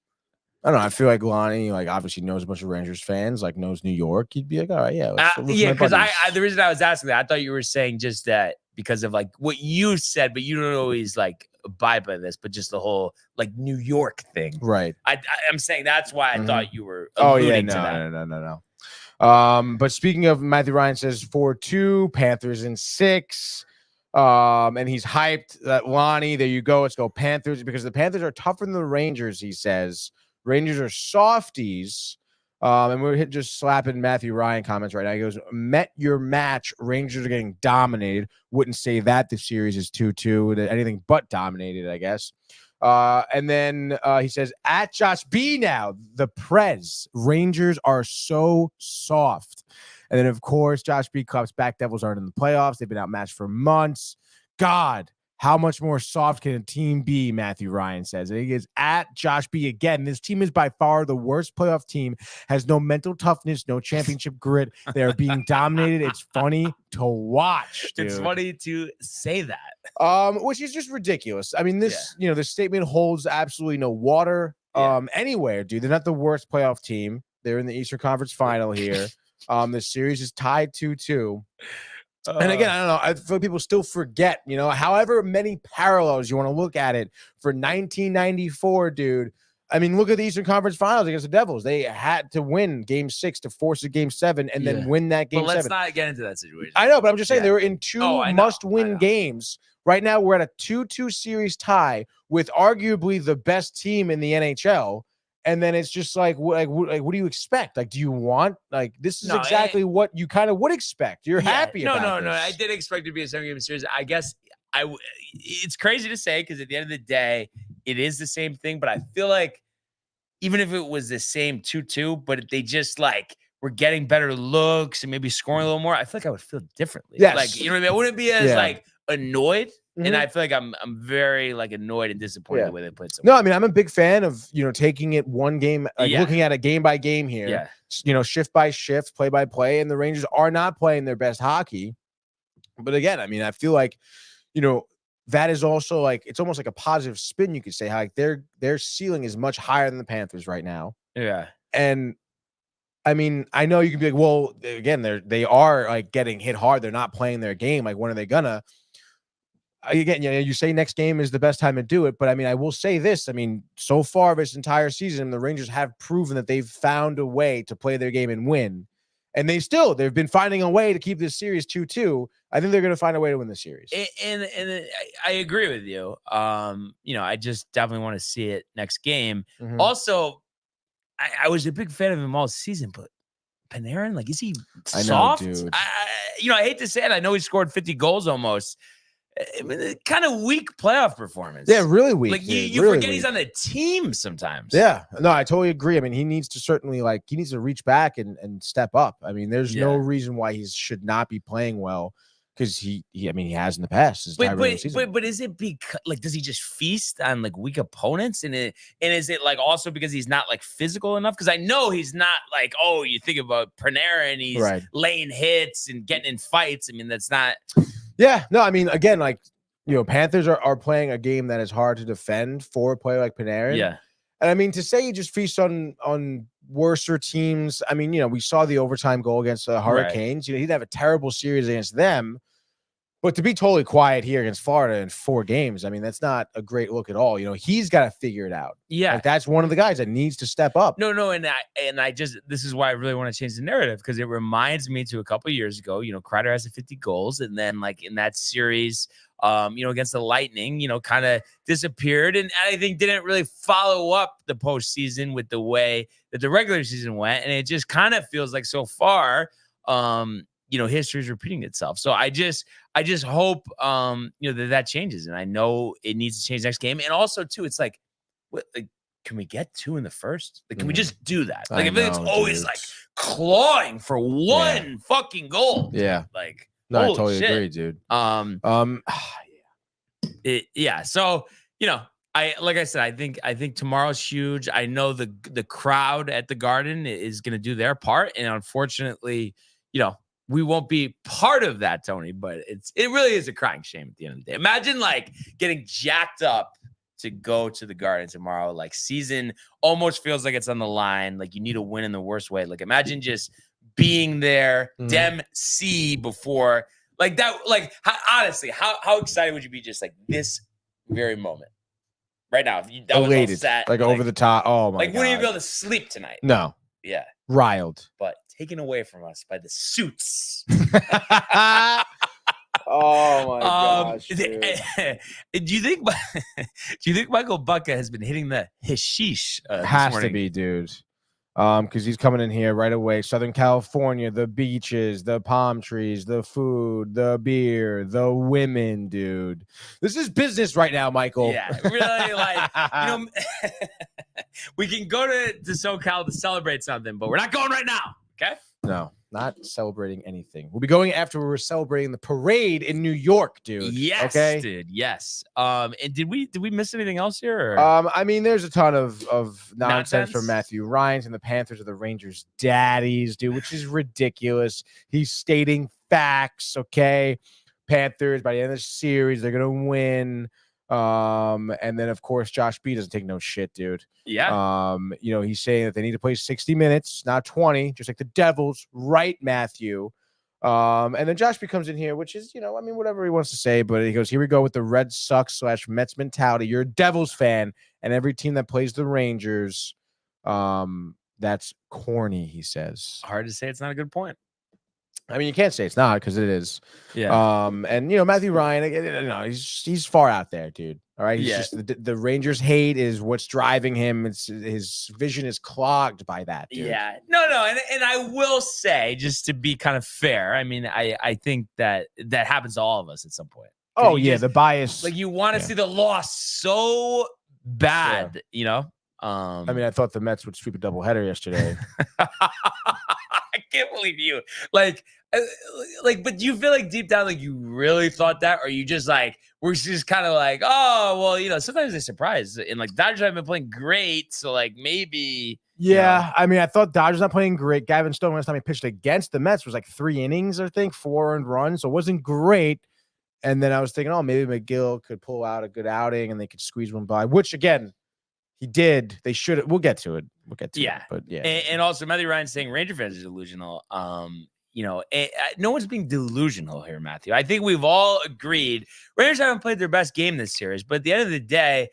I don't know. I feel like Lonnie, like, obviously knows a bunch of Rangers fans, like knows New York. He'd be like, all right, yeah, let's root for yeah. my Because buddies. the reason I was asking that, I thought you were saying just that because of like what you said, but you don't always like abide by this, but just the whole like New York thing. Right. I'm saying that's why I thought you were. Oh yeah, alluding to that. no. But speaking of, Matthew Ryan says 4-2, Panthers in 6. And he's hyped that Lonnie. There you go. Let's go Panthers, because the Panthers are tougher than the Rangers. He says Rangers are softies. And we're just slapping Matthew Ryan comments right now. He goes, met your match. Rangers are getting dominated. Wouldn't say that the series is 2-2. Anything but dominated, I guess. And then he says, at Josh B now, the Preds. Rangers are so soft. And then, of course, Josh B. Cup's back Devils aren't in the playoffs. They've been outmatched for months. God, how much more soft can a team be, Matthew Ryan says. And he is at Josh B. again. This team is by far the worst playoff team, has no mental toughness, no championship grit. They are being dominated. It's funny to watch, dude. It's funny to say that. Which is just ridiculous. I mean, this statement holds absolutely no water anywhere, dude. They're not the worst playoff team. They're in the Eastern Conference Final here. The series is tied 2-2. And again, I don't know. I feel like people still forget, however many parallels you want to look at it for 1994, dude. I mean, look at the Eastern Conference Finals against the Devils. They had to win Game 6 to force a Game 7 and then win that Game 7. But let's not get into that situation. I know, but I'm just saying they were in two must-win games. Right now, we're at a 2-2 series tie with arguably the best team in the NHL. And then it's just like, what do you expect? Like, do you want, like, this is exactly what you kind of would expect. You're happy about this. No. I did expect it to be a 7-game series. I guess it's crazy to say because at the end of the day, it is the same thing. But I feel like even if it was the same 2-2, but they just like were getting better looks and maybe scoring a little more, I feel like I would feel differently. Yes. Like, you know what I mean? I wouldn't be as like annoyed. And I feel like I'm very like annoyed and disappointed the way they played. No, I mean, I'm a big fan of, taking it one game, like looking at it game by game here, shift by shift, play by play. And the Rangers are not playing their best hockey. But again, I mean, I feel like, that is also like, it's almost like a positive spin. You could say how like their ceiling is much higher than the Panthers right now. Yeah. And I mean, I know you can be like, well, again, they are like getting hit hard. They're not playing their game. Like, when are they gonna? Again, you say next game is the best time to do it, but I mean, I will say this. I mean, so far this entire season, the Rangers have proven that they've found a way to play their game and win. And they've been finding a way to keep this series 2-2. I think they're going to find a way to win the series. And I agree with you. I just definitely want to see it next game. Mhm. Also, I was a big fan of him all season, but Panarin, like, is he soft? I know, dude. I hate to say it. I know he scored 50 goals almost. I mean, kind of weak playoff performance. Yeah, really weak. Like, you really forget weak. he's on the team sometimes. Yeah, no, I totally agree. I mean, he needs to certainly he needs to reach back and step up. I mean, there's no reason why he should not be playing well, because he has in the past. But is it because like, does he just feast on like weak opponents, and is it like also because he's not like physical enough? Because I know he's not like, oh, you think about Panarin, he's laying hits and getting in fights. I mean, that's not. Yeah, no, I mean, again, like, Panthers are playing a game that is hard to defend for a player like Panarin. Yeah. And I mean, to say you just feast on worser teams, I mean, we saw the overtime goal against the Hurricanes. Right. He'd have a terrible series against them. But to be totally quiet here against Florida in 4 games, I mean, that's not a great look at all. He's got to figure it out. Yeah. Like, that's one of the guys that needs to step up. No, and I just, this is why I really want to change the narrative, because it reminds me to a couple of years ago, Kreider has 50 goals, and then like in that series, against the Lightning, kind of disappeared, and I think didn't really follow up the postseason with the way that the regular season went, and it just kind of feels like so far, history is repeating itself. So I just hope, that changes. And I know it needs to change next game. And also too, it's like, what, like, can we get 2 in the first? Like, can we just do that? Like, I think it's always like clawing for one fucking goal. Yeah. Like, no, I totally agree, dude. So, like I said, I think tomorrow's huge. I know the crowd at the Garden is going to do their part. And unfortunately, we won't be part of that, Tony, but it really is a crying shame at the end of the day. Imagine like getting jacked up to go to the Garden tomorrow. Like, season almost feels like it's on the line. Like, you need a win in the worst way. Like, imagine just being there, Dem C before like that. Like, honestly, how excited would you be just like this very moment right now? If that elated, was all set, like over the top. Oh my God. Wouldn't you be able to sleep tonight? No. Yeah. Riled. But taken away from us by the suits. Oh my gosh! Do you think Michael Bucca has been hitting the hashish? Has to be, dude. Because he's coming in here right away. Southern California, the beaches, the palm trees, the food, the beer, the women, dude. This is business right now, Michael. Yeah, really. Like, we can go to SoCal to celebrate something, but we're not going right now. Okay? No, not celebrating anything. We'll be going after we're celebrating the parade in New York, dude. Yes, okay? dude. Yes. And did we miss anything else here? Or? I mean, there's a ton of nonsense from Matthew Ryan, and the Panthers are the Rangers' daddies, dude, which is ridiculous. He's stating facts, okay? Panthers, by the end of the series, they're gonna win. And then of course Josh B doesn't take no shit, dude. Yeah. He's saying that they need to play 60 minutes, not 20, just like the Devils, right, Matthew? And then Josh B comes in here, which is, whatever he wants to say, but he goes, here we go with the Red Sox / Mets mentality. You're a Devils fan, and every team that plays the Rangers, that's corny, he says. Hard to say it's not a good point. I mean, you can't say it's not, because it is. Yeah. And Matthew Ryan, he's far out there, dude. All right. He's just the Rangers hate is what's driving him. It's his vision is clogged by that, dude. Yeah. No. And I will say, just to be kind of fair, I mean, I think that happens to all of us at some point. Oh yeah. The bias. Like, you want to see the loss so bad, I mean, I thought the Mets would sweep a doubleheader yesterday. I can't believe you. But do you feel like deep down, like you really thought that, or you just like we're just kind of like, oh well, sometimes they surprise, and like Dodgers haven't been playing great, so like maybe. Yeah, I mean, I thought Dodgers not playing great. Gavin Stone, last time he pitched against the Mets, was like 3 innings, I think, 4 earned runs, so it wasn't great. And then I was thinking, oh, maybe McGill could pull out a good outing and they could squeeze one by, which again, he did. They should. We'll get to it. Yeah. But yeah. And also, Matthew Ryan saying Ranger fans are delusional. No one's being delusional here, Matthew. I think we've all agreed Rangers haven't played their best game this series, but at the end of the day,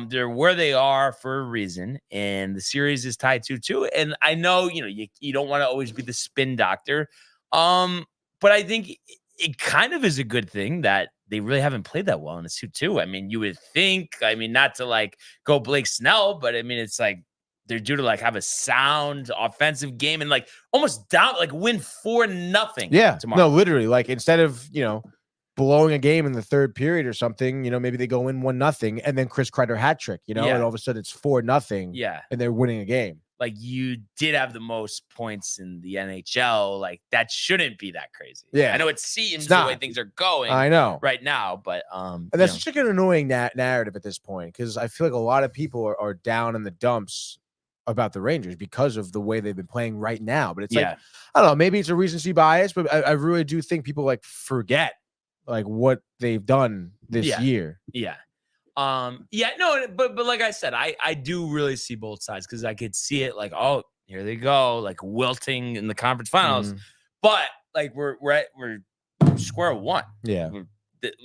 they're where they are for a reason, and the series is tied 2-2. And I know, you don't want to always be the spin doctor, but I think it kind of is a good thing that they really haven't played that well in a 2-2. I mean, you would think, not to like go Blake Snell, but I mean, it's like they're due to like have a sound offensive game and like almost down, like win 4-0. Yeah. Tomorrow. No, literally, like instead of, blowing a game in the third period or something, maybe they go in 1-0 and then Chris Kreider hat trick, and all of a sudden it's 4-0. Yeah. And they're winning a game. Like, you did have the most points in the NHL. Like, that shouldn't be that crazy. Yeah. I know it seems the way things are going. I know right now, but and that's such an annoying narrative at this point, because I feel like a lot of people are down in the dumps about the Rangers because of the way they've been playing right now. But it's like, I don't know, maybe it's a recency bias, but I really do think people like forget like what they've done this Yeah. year. Yeah. No, but like I said, I do really see both sides because I could see it like, oh, here they go, like wilting in the conference finals. But like we're square one. Yeah.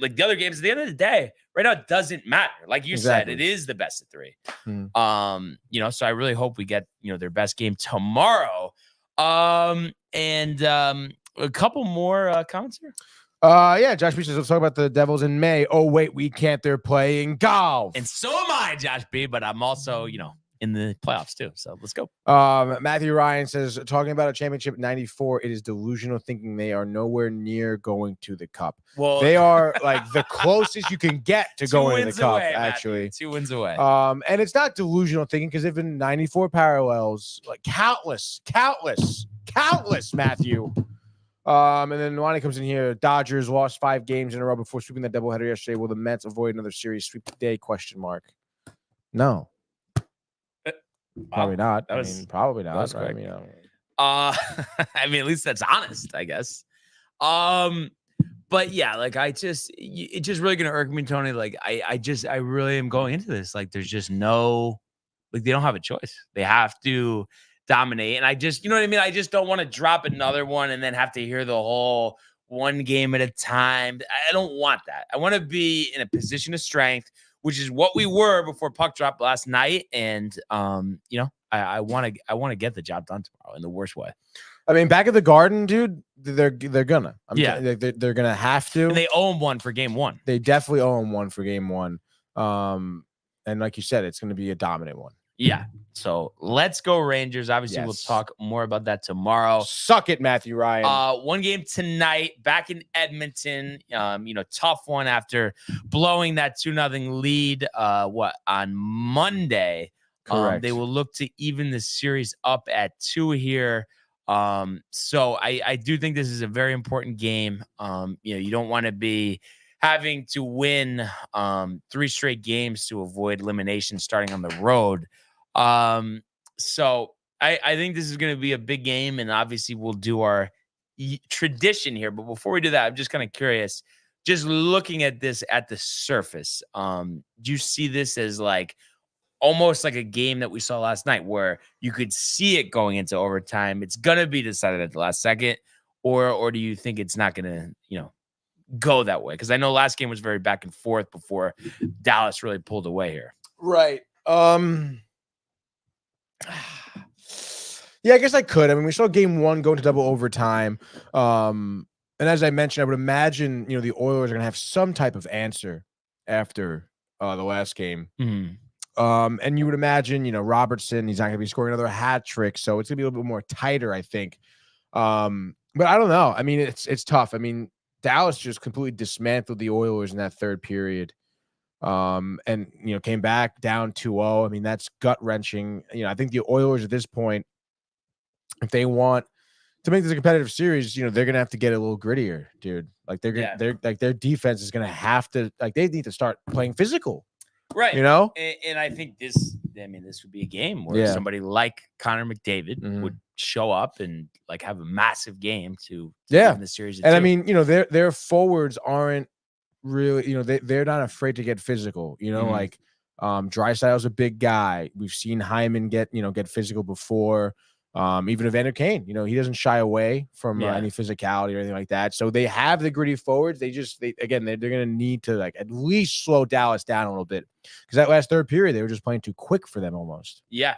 Like the other games at the end of the day, right now it doesn't matter. Like you said, it is the best of three. So I really hope we get, their best game tomorrow. And a couple more comments here. Josh B says, let's talk about the Devils in May. Oh, wait, we can't. They're playing golf. And so am I, Josh B, but I'm also, in the playoffs too. So let's go. Matthew Ryan says, talking about a championship in 94, it is delusional thinking they are nowhere near going to the cup. Well, they are like the closest you can get to going to the cup, actually. Matthew. 2 wins away. And it's not delusional thinking because they've been 94 parallels, like countless, Matthew. And then Wani comes in here. Dodgers lost 5 games in a row before sweeping the doubleheader yesterday. Will the Mets avoid another series sweep today? ? No. Probably not. Probably not. That's right? I mean, at least that's honest, I guess. But yeah, like it's just really gonna irk me, Tony. Like I really am going into this. Like there's just no, like they don't have a choice. They have to dominate. And I just, you know what I mean? I just don't want to drop another one and then have to hear the whole one game at a time. I don't want that. I want to be in a position of strength, which is what we were before puck drop last night. And, I want to get the job done tomorrow in the worst way. I mean, back at the Garden, dude, they're gonna. They're gonna have to. And they owe them one for game one. They definitely owe them one for game one. And like you said, it's going to be a dominant one. Yeah. So let's go Rangers. Obviously, We'll talk more about that tomorrow. Suck it, Matthew Ryan. One game tonight back in Edmonton. Tough one after blowing that 2-0 lead. On Monday. Correct. They will look to even the series up at 2 here. So I do think this is a very important game. You don't want to be having to win 3 straight games to avoid elimination starting on the road. So I think this is going to be a big game, and obviously we'll do our tradition here. But before we do that, I'm just kind of curious, just looking at this at the surface, do you see this as like almost like a game that we saw last night where you could see it going into overtime? It's going to be decided at the last second, or do you think it's not going to, go that way? Because I know last game was very back and forth before Dallas really pulled away here. Right. Yeah, I guess I could. I mean, we saw game 1 go into double overtime. And as I mentioned, I would imagine, the Oilers are going to have some type of answer after the last game. Mm-hmm. And you would imagine, Robertson, he's not going to be scoring another hat trick. So it's going to be a little bit more tighter, I think. But I don't know. I mean, it's tough. I mean, Dallas just completely dismantled the Oilers in that third period. And came back down 2-0. I mean, that's gut-wrenching. I think the Oilers at this point, if they want to make this a competitive series, they're gonna have to get a little grittier, dude. Like they're like their defense is gonna have to, like, they need to start playing physical. Right. And I think this would be a game where somebody like Connor McDavid would show up and like have a massive game to win the series. And I mean, their forwards aren't really, they're not afraid to get physical, like Draisaitl's a big guy. We've seen Hyman get physical before. Even Evander Kane, he doesn't shy away from any physicality or anything like that. So they have the gritty forwards. They're going to need to like at least slow Dallas down a little bit, because that last third period, they were just playing too quick for them almost. Yeah.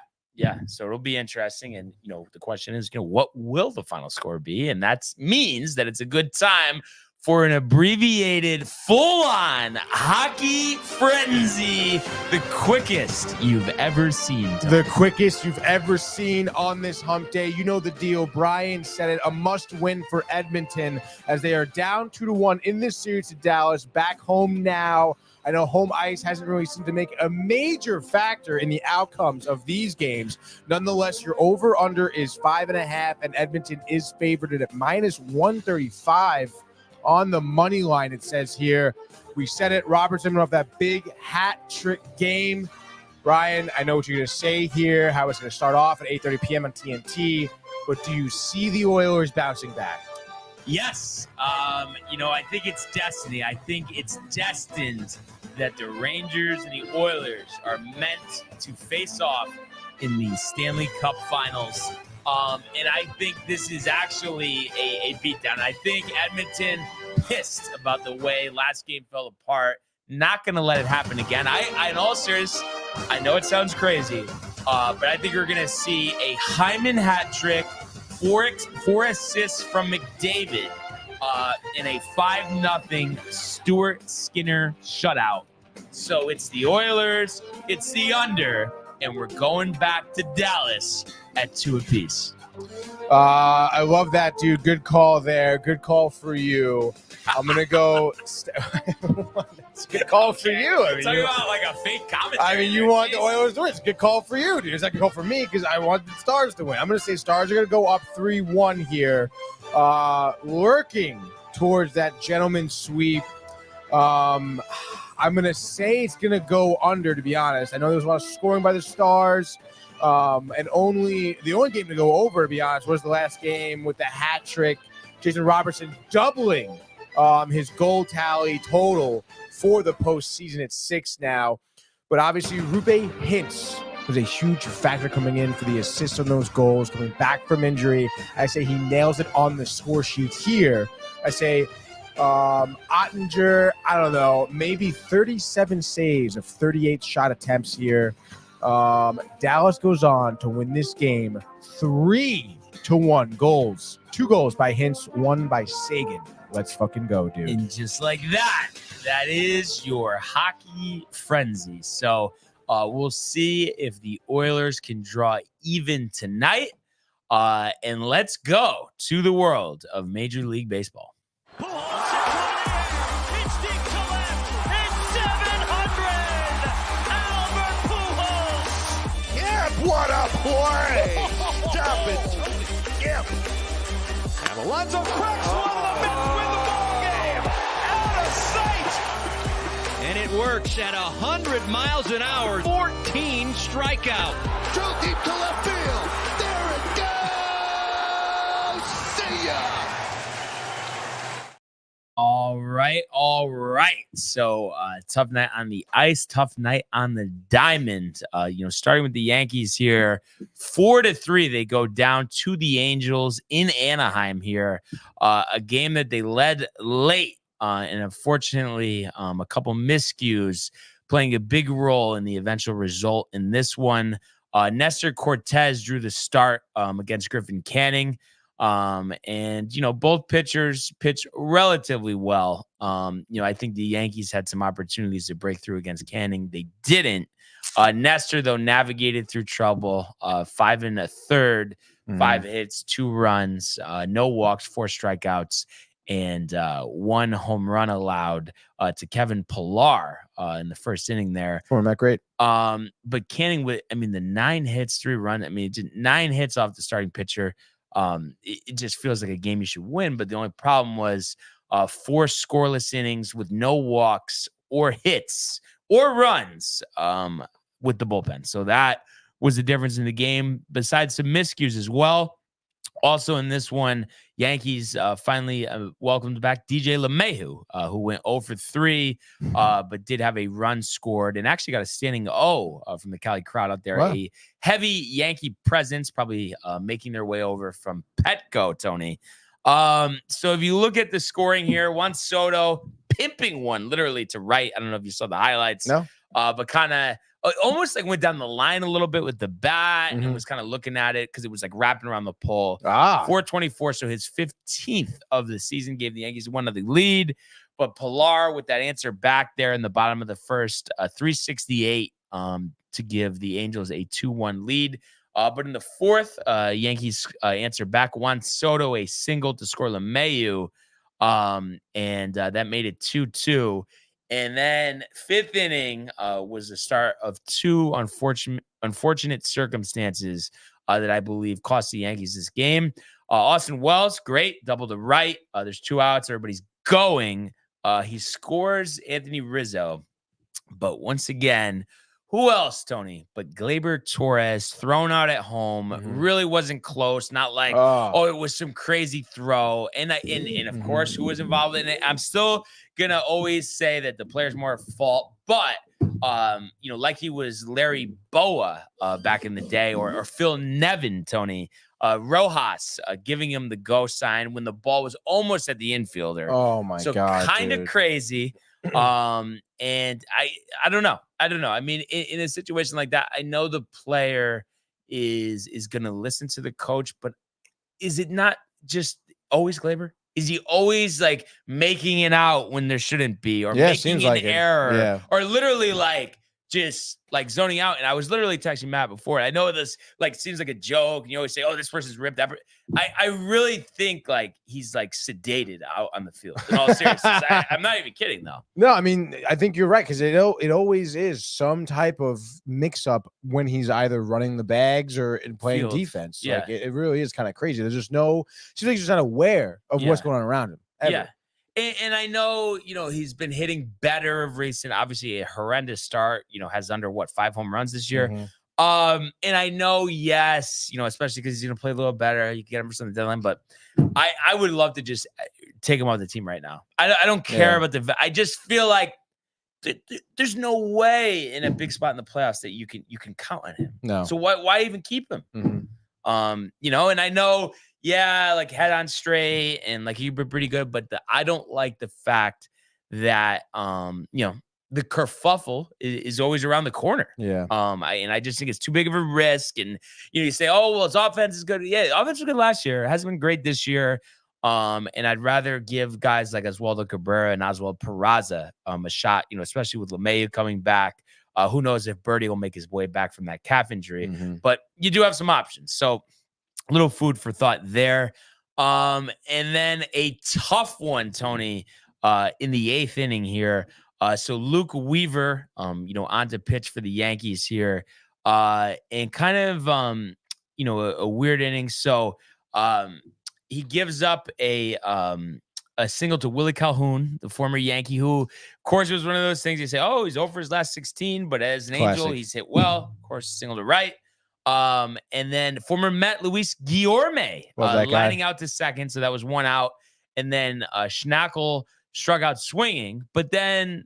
So it'll be interesting. And, the question is, what will the final score be? And that means that it's a good time for an abbreviated full-on hockey frenzy, the quickest you've ever seen. The quickest you've ever seen on this hump day. You know the deal. Brian said it, a must-win for Edmonton as they are down 2-1 in this series to Dallas. Back home now. I know home ice hasn't really seemed to make a major factor in the outcomes of these games. Nonetheless, your over-under is 5.5, and Edmonton is favored at -135. On the money line, it says here. We said it. Robertson off that big hat trick game. Brian, I know what you're going to say here, how it's going to start off at 8:30 p.m. on TNT. But do you see the Oilers bouncing back? Yes. I think it's destiny. I think it's destined that the Rangers and the Oilers are meant to face off in the Stanley Cup Finals. And I think this is actually a beatdown. I think Edmonton pissed about the way last game fell apart. Not going to let it happen again. In all seriousness, I know it sounds crazy, but I think we're going to see a Hyman hat trick, four assists from McDavid, in a 5-0 Stuart Skinner shutout. So it's the Oilers, it's the under, and we're going back to Dallas at 2 apiece. I love that, dude. Good call there. Good call for you. I'm gonna go. It's a good call for you. I mean, talking about like a fake commentary. I mean, you want the Oilers to win. It's a good call for you, dude. It's not a good call for me because I want the Stars to win. I'm gonna say Stars are gonna go up 3-1 here, lurking towards that gentleman's sweep. I'm gonna say it's gonna go under. To be honest, I know there's a lot of scoring by the Stars. And the only game to go over, to be honest, was the last game with the hat trick. Jason Robertson doubling his goal tally total for the postseason at 6 now. But obviously, Roope Hintz was a huge factor coming in for the assists on those goals, coming back from injury. I say he nails it on the score sheet here. I say Ottinger, I don't know, maybe 37 saves of 38 shot attempts here. Dallas goes on to win this game 3-1 goals. 2 goals by Hintz, 1 by Sagan. Let's fucking go, dude. And just like that is your hockey frenzy. So we'll see if the Oilers can draw even tonight. And let's go to the world of Major League Baseball. What a play! Stop it! Yep. And Alonso cracks one. The Mets win the ball game. Out of sight. And it works at 100 miles an hour. 14 strikeout. Drove deep to left field. There it goes. See ya. All right. So tough night on the ice, tough night on the diamond. Starting with the Yankees here, 4-3, they go down to the Angels in Anaheim here. A game that they led late, and unfortunately, a couple miscues playing a big role in the eventual result in this one. Nestor Cortez drew the start against Griffin Canning. Both pitchers pitched relatively well. I think the Yankees had some opportunities to break through against Canning. They didn't. Nestor, though, navigated through trouble. 5 1/3, 5 hits, 2 runs, no walks, 4 strikeouts, and 1 home run allowed to Kevin Pillar in the first inning there. Format great. But Canning with, the 9 hits, 3 runs. 9 hits off the starting pitcher. It just feels like a game you should win. But the only problem was 4 scoreless innings with no walks or hits or runs with the bullpen. So that was the difference in the game, besides some miscues as well. Also in this one, Yankees finally welcomed back DJ LeMahieu, who went 0 for 3, but did have a run scored and actually got a standing O from the Cali crowd out there. Wow. A heavy Yankee presence, probably making their way over from Petco, Tony. So if you look at the scoring here, Juan Soto pimping one literally to right. I don't know if you saw the highlights. No. But kind of almost like went down the line a little bit with the bat and was kind of looking at it because it was like wrapping around the pole. 424, so his 15th of the season, gave the Yankees 1-0 lead. But Pillar with that answer back there in the bottom of the first, 368 to give the Angels a 2-1 lead. But in the fourth, Yankees answer back. Juan Soto a single to score LeMahieu, and that made it 2-2. And then 5th inning was the start of 2 unfortunate circumstances that I believe cost the Yankees this game. Austin Wells, great, double to right. There's 2 outs. Everybody's going. He scores Anthony Rizzo. But once again, Who else, Tony? But Gleyber Torres thrown out at home. Mhm. Really wasn't close. Not like, Oh. it was some crazy throw. And of Mhm. course, who was involved in it? I'm still gonna always say that the player's more at fault. But like he was Larry Boa back in the day, or Phil Nevin, Tony. Rojas giving him the go sign when the ball was almost at the infielder. Oh my God. Kind of dude. crazy. And I don't know. I mean, in a situation like that, I know the player is gonna listen to the coach, but is it not just always Gleyber? Is he always like making it out when there shouldn't be, or Yeah, making seems an like it. error, Yeah. or literally like just like zoning out? And I was literally texting Matt before. I know this like seems like a joke, and you always say, "Oh, this person's ripped." I really think like he's like sedated out on the field. In all seriousness, I'm not even kidding though. No, I mean, I think you're right, because it always is some type of mix-up when he's either running the bags or playing Field. defense. Yeah. Like, it really is kind of crazy. There's just seems like he's just not aware of what's going on around him. Ever. Yeah. And I know, he's been hitting better of recent. Obviously, a horrendous start, has under 5 home runs this year. Mhm. And I know, yes, especially because he's going to play a little better. You can get him for some deadline, but I would love to just take him off the team right now. I don't care about I just feel like there's no way in a big spot in the playoffs that you can count on him. No. So why even keep him? Mhm. And I know, like head on straight and like he'd be pretty good, but I don't like the fact that the kerfuffle is always around the corner. Yeah. I just think it's too big of a risk. And you say, oh well, his offense is good. Yeah, offense was good last year. It hasn't been great this year. And I'd rather give guys like Oswaldo Cabrera and Oswald Peraza a shot, especially with LeMahieu coming back. Who knows if Birdie will make his way back from that calf injury, but you do have some options. So a little food for thought there. And then a tough one, Tony, in the 8th inning here. So Luke Weaver, on to pitch for the Yankees here. And kind of, a weird inning. So he gives up a single to Willie Calhoun, the former Yankee, who, of course, was one of those things you say, oh, he's over his last 16, but as an Angel, he's hit well. Of course, single to right. And then former Met Luis Guillorme lining out to second. So that was 1 out. And then Schnackle struck out swinging, but then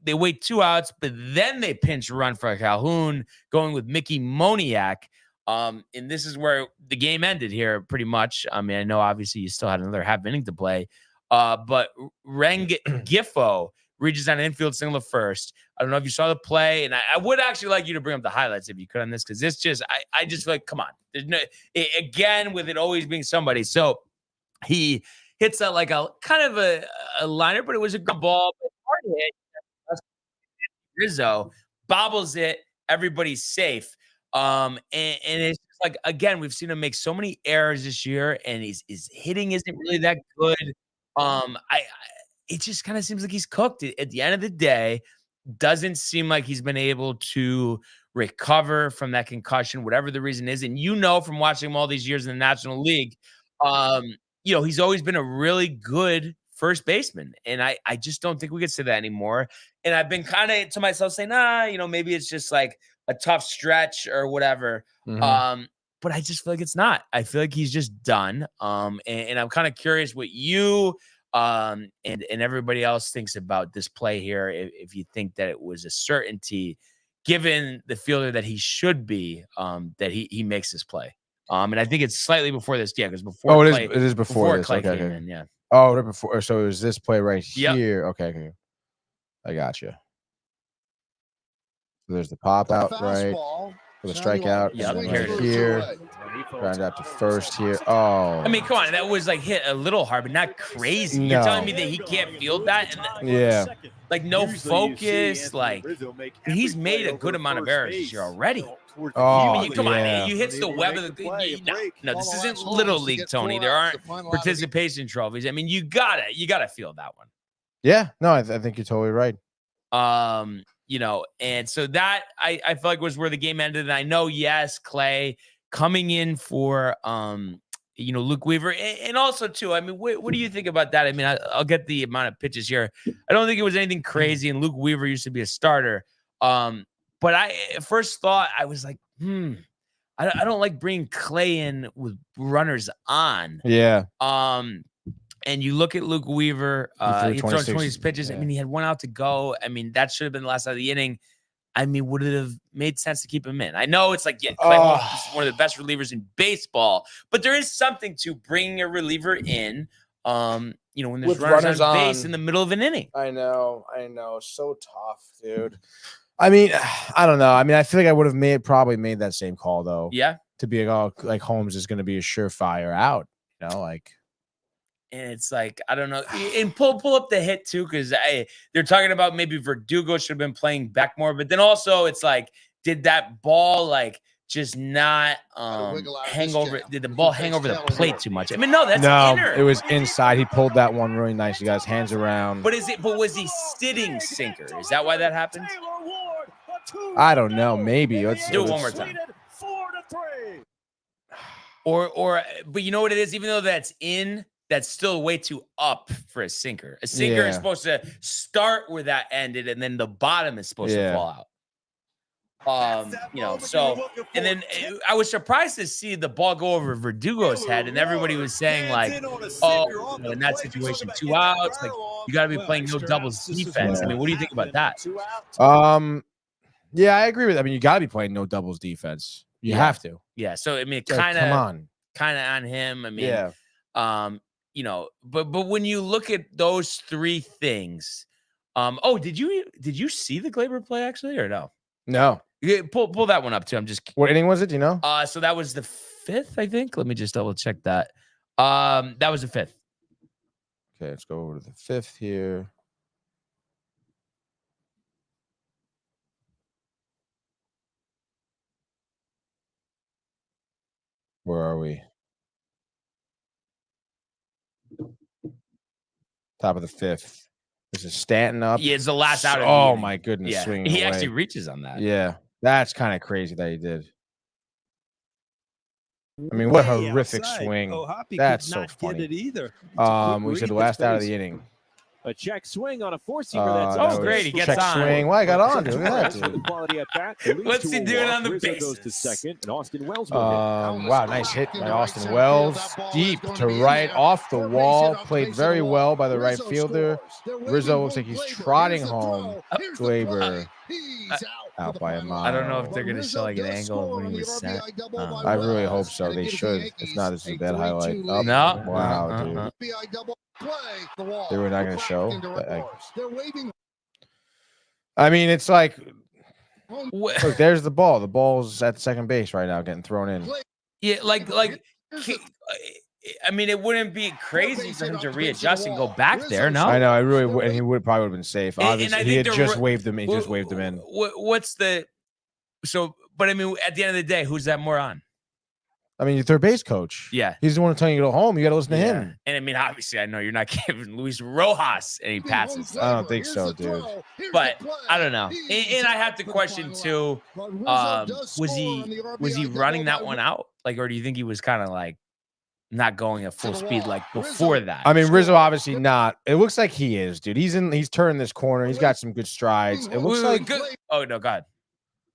they wait 2 outs, but then they pinch run for Calhoun, going with Mickey Moniak. And this is where the game ended here pretty much. I mean, I know obviously you still had another half inning to play, but Giffo reaches on an infield single to first. I don't know if you saw the play, and I would actually like you to bring up the highlights if you could on this, because this just, I just feel like, come on. There's no, again, with it always being somebody. So he hits that like a kind of a liner, but it was a good ball. Hard hit. Rizzo bobbles it. Everybody's safe. And it's just like, again, we've seen him make so many errors this year, and his hitting isn't really that good. It just kind of seems like he's cooked. At the end of the day, doesn't seem like he's been able to recover from that concussion, whatever the reason is. And from watching him all these years in the National League, he's always been a really good first baseman. And I just don't think we could say that anymore. And I've been kind of to myself saying, maybe it's just like a tough stretch or whatever. But I just feel like it's not. I feel like he's just done. And I'm kind of curious what you and everybody else thinks about this play here. If you think that it was a certainty, given the fielder that he should be, that he makes this play. And I think it's slightly before this, because before it is before this. Clay Okay. came in, yeah. Oh, right before. So it was this play right Yep. here. Okay. I got you. So there's the pop out right for the strikeout. Yep, And then here it right is. here, ground out to first here. Oh, I mean, come on, that was like hit a little hard, but not crazy. You're telling me that he can't field that? And yeah. Like no focus. Like he's made a good amount of errors this year already. Oh, Come on, you hits the web of the. No, this isn't little league, Tony. There aren't participation trophies. I mean, you gotta feel that one. Yeah, no, I think you're totally right. And so that I feel like was where the game ended. And I know, yes, Clay coming in for Luke Weaver, and also too. I mean, what do you think about that? I mean, I'll get the amount of pitches here. I don't think it was anything crazy. And Luke Weaver used to be a starter. But I first thought I was like, I don't like bringing Clay in with runners on. Yeah. And you look at Luke Weaver, he throws 26 pitches. Yeah. I mean, he had 1 out to go. I mean, that should have been the last out of the inning. I mean, would it have made sense to keep him in? I know it's like, Clay Holmes is one of the best relievers in baseball, but there is something to bringing a reliever in, when there's With runners on runners base on. in the middle of an inning. I know. So tough, dude. I mean, I don't know. I mean, I feel like I would have probably made that same call though. Yeah. To be like Holmes is going to be a surefire out, like. And it's like, I don't know. And pull up the hit too, because they're talking about maybe Verdugo should have been playing back more. But then also it's like, did that ball like just not hang over? Did the ball hang over the plate too much? I mean, no, that's inner. It was inside. He pulled that one really nice. He got his hands around. But was he sitting sinker? Is that why that happened? I don't know. Maybe. Let's do it one more time. But you know what it is? Even though that's in, that's still way too up for a sinker. A sinker is supposed to start where that ended, and then the bottom is supposed to fall out. So, and then I was surprised to see the ball go over Verdugo's head, and everybody was saying like, in that situation, 2 outs, like you got to be playing no doubles defense. I mean, what do you think about that? Yeah, I agree with that. I mean, you got to be playing no doubles defense. You have to. Yeah. So I mean, come on, kind of on him. I mean, but when you look at those 3 things, did you see the Glaber play actually or no? No. Yeah, pull that one up too. I'm just. What inning was it? Do you know? So that was the 5th, I think. Let me just double check that. That was the 5th. Okay, let's go over to the 5th here. Where are we? Top of the 5th. This is Stanton up. Yeah, it's the last out of the inning. My goodness. Yeah. Swinging He away. actually reaches on that. Yeah. That's kind of crazy that he did. I mean, what a horrific swing. That's so funny. We said the last out of the inning. A check swing on a four-seamer. That's great. He gets check on. Swing. Well, I got on. Look at that, dude. What's he doing on the bases? bases? Goes to second, and Austin Wells wow, nice hit by Austin Wells. Deep to right, off the wall. Played very well by the right fielder. Rizzo looks like he's trotting home. Glaber out by a mile. I don't know if they're going to show like an angle of when he was set. I really hope so. They should. If not, this is a bad highlight. Oh, no. Wow, dude. They were not going to show. I mean, it's like, look, there's the ball. The ball's at second base right now, getting thrown in. Yeah, like, I mean, it wouldn't be crazy for him to readjust and go back there. No, I know. I really would, and he probably would have been safe. Obviously, he had just waved him. He just waved him in. What's the But I mean, at the end of the day, who's that more on? I mean, your third base coach. Yeah. He's the one telling you to go home. You got to listen to him. And I mean, obviously, I know you're not giving Luis Rojas any passes. I don't think so, dude. But I don't know. And I have to question too, was he running that one out? Like, or do you think he was kind of like not going at full speed like before that? I mean, Rizzo obviously not. It looks like he is, dude. He's turning this corner. He's got some good strides. It looks like good. Oh no, God.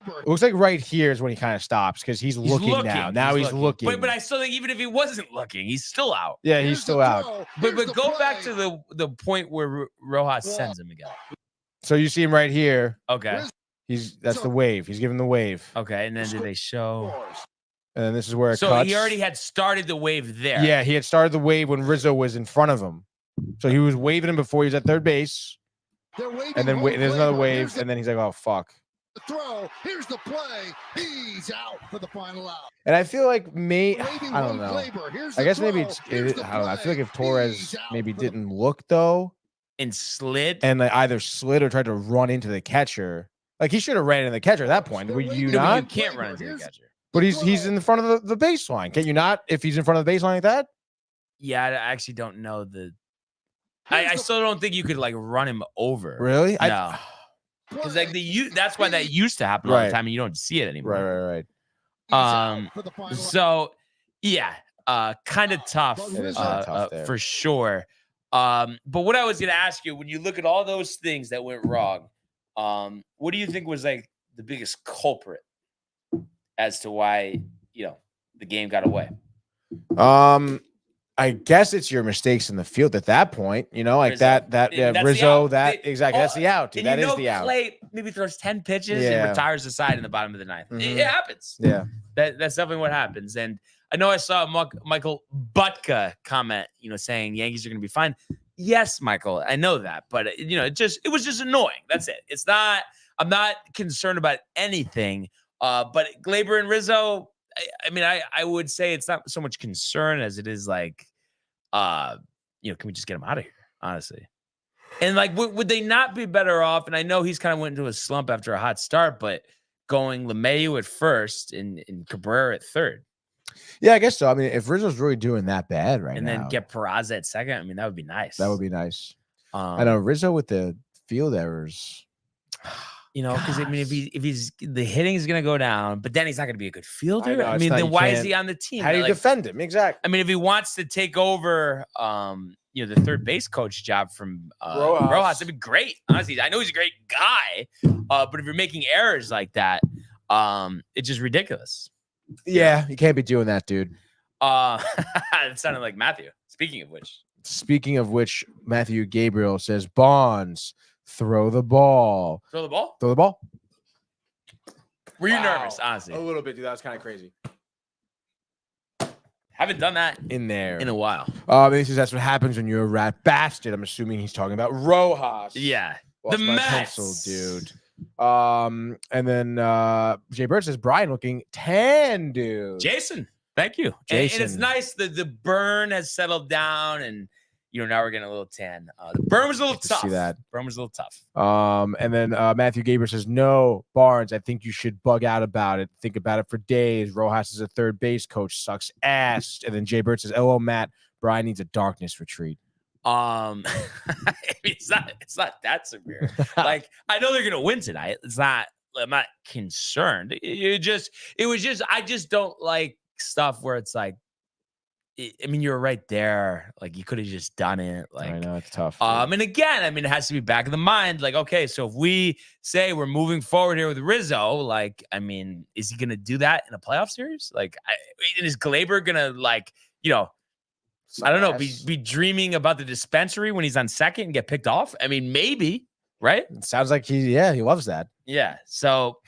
It looks like right here is when he kind of stops because he's looking now. Now he's looking. But I still think even if he wasn't looking, he's still out. Yeah, he's still out. But go back to the point where Rojas sends him again. So you see him right here. Okay. That's the wave. He's giving the wave. Okay, and then did they show? And then this is where it so cuts. He already had started the wave there. Yeah, he had started the wave when Rizzo was in front of him. So he was waving him before he was at third base. And then there's another wave, and then he's like, "Oh fuck." Throw. Here's the play. He's out for the final out. And I feel like I don't know. I guess maybe I don't know. I feel like if Torres maybe didn't look though and slid and like either slid or tried to run into the catcher, like he should have ran into the catcher at that point. Would you not? You can't run into the catcher. But he's in the front of the baseline. Can you not? If he's in front of the baseline like that? Yeah, I actually don't know I still don't think you could like run him over. Really? No. Because like that's why that used to happen all the time, and you don't see it anymore. Right. So yeah, kind of tough, it is tough there. for sure. But what I was gonna ask you, when you look at all those things that went wrong, what do you think was like the biggest culprit as to why, the game got away? I guess it's your mistakes in the field at that point, like Rizzo. that's Rizzo, exactly. That's the out, dude. And That is the out. Clay maybe throws 10 pitches and retires the side in the bottom of the ninth. It happens. Yeah. That's definitely what happens. And I know I saw Michael Butka comment, saying Yankees are going to be fine. Yes, Michael, I know that, but it was just annoying. That's it. I'm not concerned about anything. But Gleyber and Rizzo, I would say it's not so much concern as it is like, can we just get him out of here, honestly? And like, would they not be better off? And I know he's kind of went into a slump after a hot start, but going LeMahieu at first and Cabrera at third. Yeah, I guess so. I mean, if Rizzo's really doing that bad right now, and then get Peraza at second, that would be nice. That would be nice. I know Rizzo with the field errors. Because if he's the hitting is going to go down, but then he's not going to be a good fielder. Then why is he on the team? How do you defend him? Exactly. If he wants to take over, the third base coach job from Rojas, that'd be great. Honestly, I know he's a great guy, but if you're making errors like that, it's just ridiculous. Yeah, you can't be doing that, dude. It sounded like Matthew. Speaking of which, Matthew Gabriel says, Bonds, throw the ball. Throw the ball? Throw the ball? Were you nervous, honestly? A little bit, dude. That was kind of crazy. Haven't done that in a while. He says that's what happens when you're a rat bastard. I'm assuming he's talking about Rojas. Yeah. Lost the my Mets. pencil, dude. And then Jay Bird says Brian looking tan, dude. Jason, thank you. Jason. And it's nice that the burn has settled down and now we're getting a little tan. The burn was a little tough. See that. Burn was a little tough. And then Matthew Gabriel says, no, Barnes, I think you should bug out about it. Think about it for days. Rojas is a third base coach. Sucks ass. And then Jay Bird says, oh, Matt, Brian needs a darkness retreat. It's not that severe. Like, I know they're gonna win tonight. I'm not concerned. I just don't like stuff where it's like, you're right there. Like, you could have just done it. Like, I know it's tough. And again, it has to be back of the mind. Like, okay, so if we say we're moving forward here with Rizzo, like, is he gonna do that in a playoff series? Like, is Gleyber gonna I don't know, be dreaming about the dispensary when he's on second and get picked off? Maybe, right? It sounds like he loves that. Yeah, so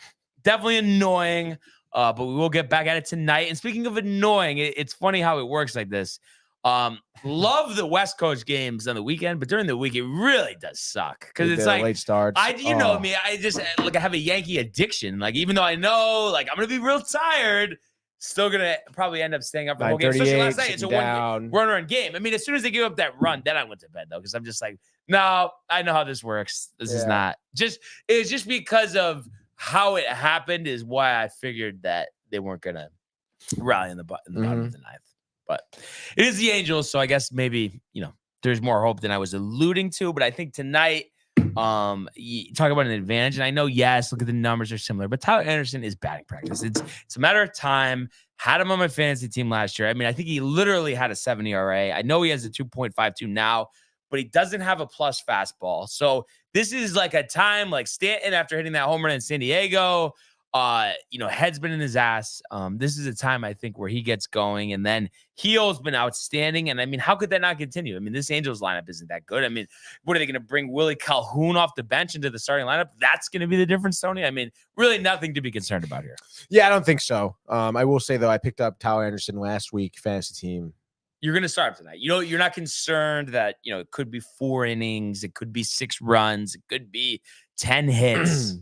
definitely annoying, but we will get back at it tonight. And speaking of annoying, it's funny how it works like this. Love the West Coast games on the weekend, but during the week, it really does suck. Because it's like late starts. know me, I just I have a Yankee addiction. Like, even though I know, like, I'm going to be real tired, still gonna probably end up staying up for the whole game. Especially last night, it's a one-run game. As soon as they give up that run, then I went to bed though, because I'm just like, no, I know how this works. This is not it's just because of how it happened is why I figured that they weren't gonna rally in the bottom of the ninth. But it is the Angels, so I guess maybe there's more hope than I was alluding to. But I think tonight, you talk about an advantage, and I know, yes, look at the numbers are similar, but Tyler Anderson is batting practice. It's a matter of time. Had him on my fantasy team last year. I think he literally had a 7 ERA. I know he has a 2.52 now, but he doesn't have a plus fastball. So this is like a time like Stanton after hitting that home run in San Diego. Head's been in his ass. This is a time I think where he gets going, and then Heel's been outstanding. And how could that not continue? This Angels lineup isn't that good. What are they going to bring Willie Calhoun off the bench into the starting lineup? That's going to be the difference, Tony. Really nothing to be concerned about here. Yeah, I don't think so. I will say though, I picked up Tyler Anderson last week, fantasy team. You're going to start him tonight. You're not concerned that it could be 4 innings, it could be 6 runs, it could be 10 hits.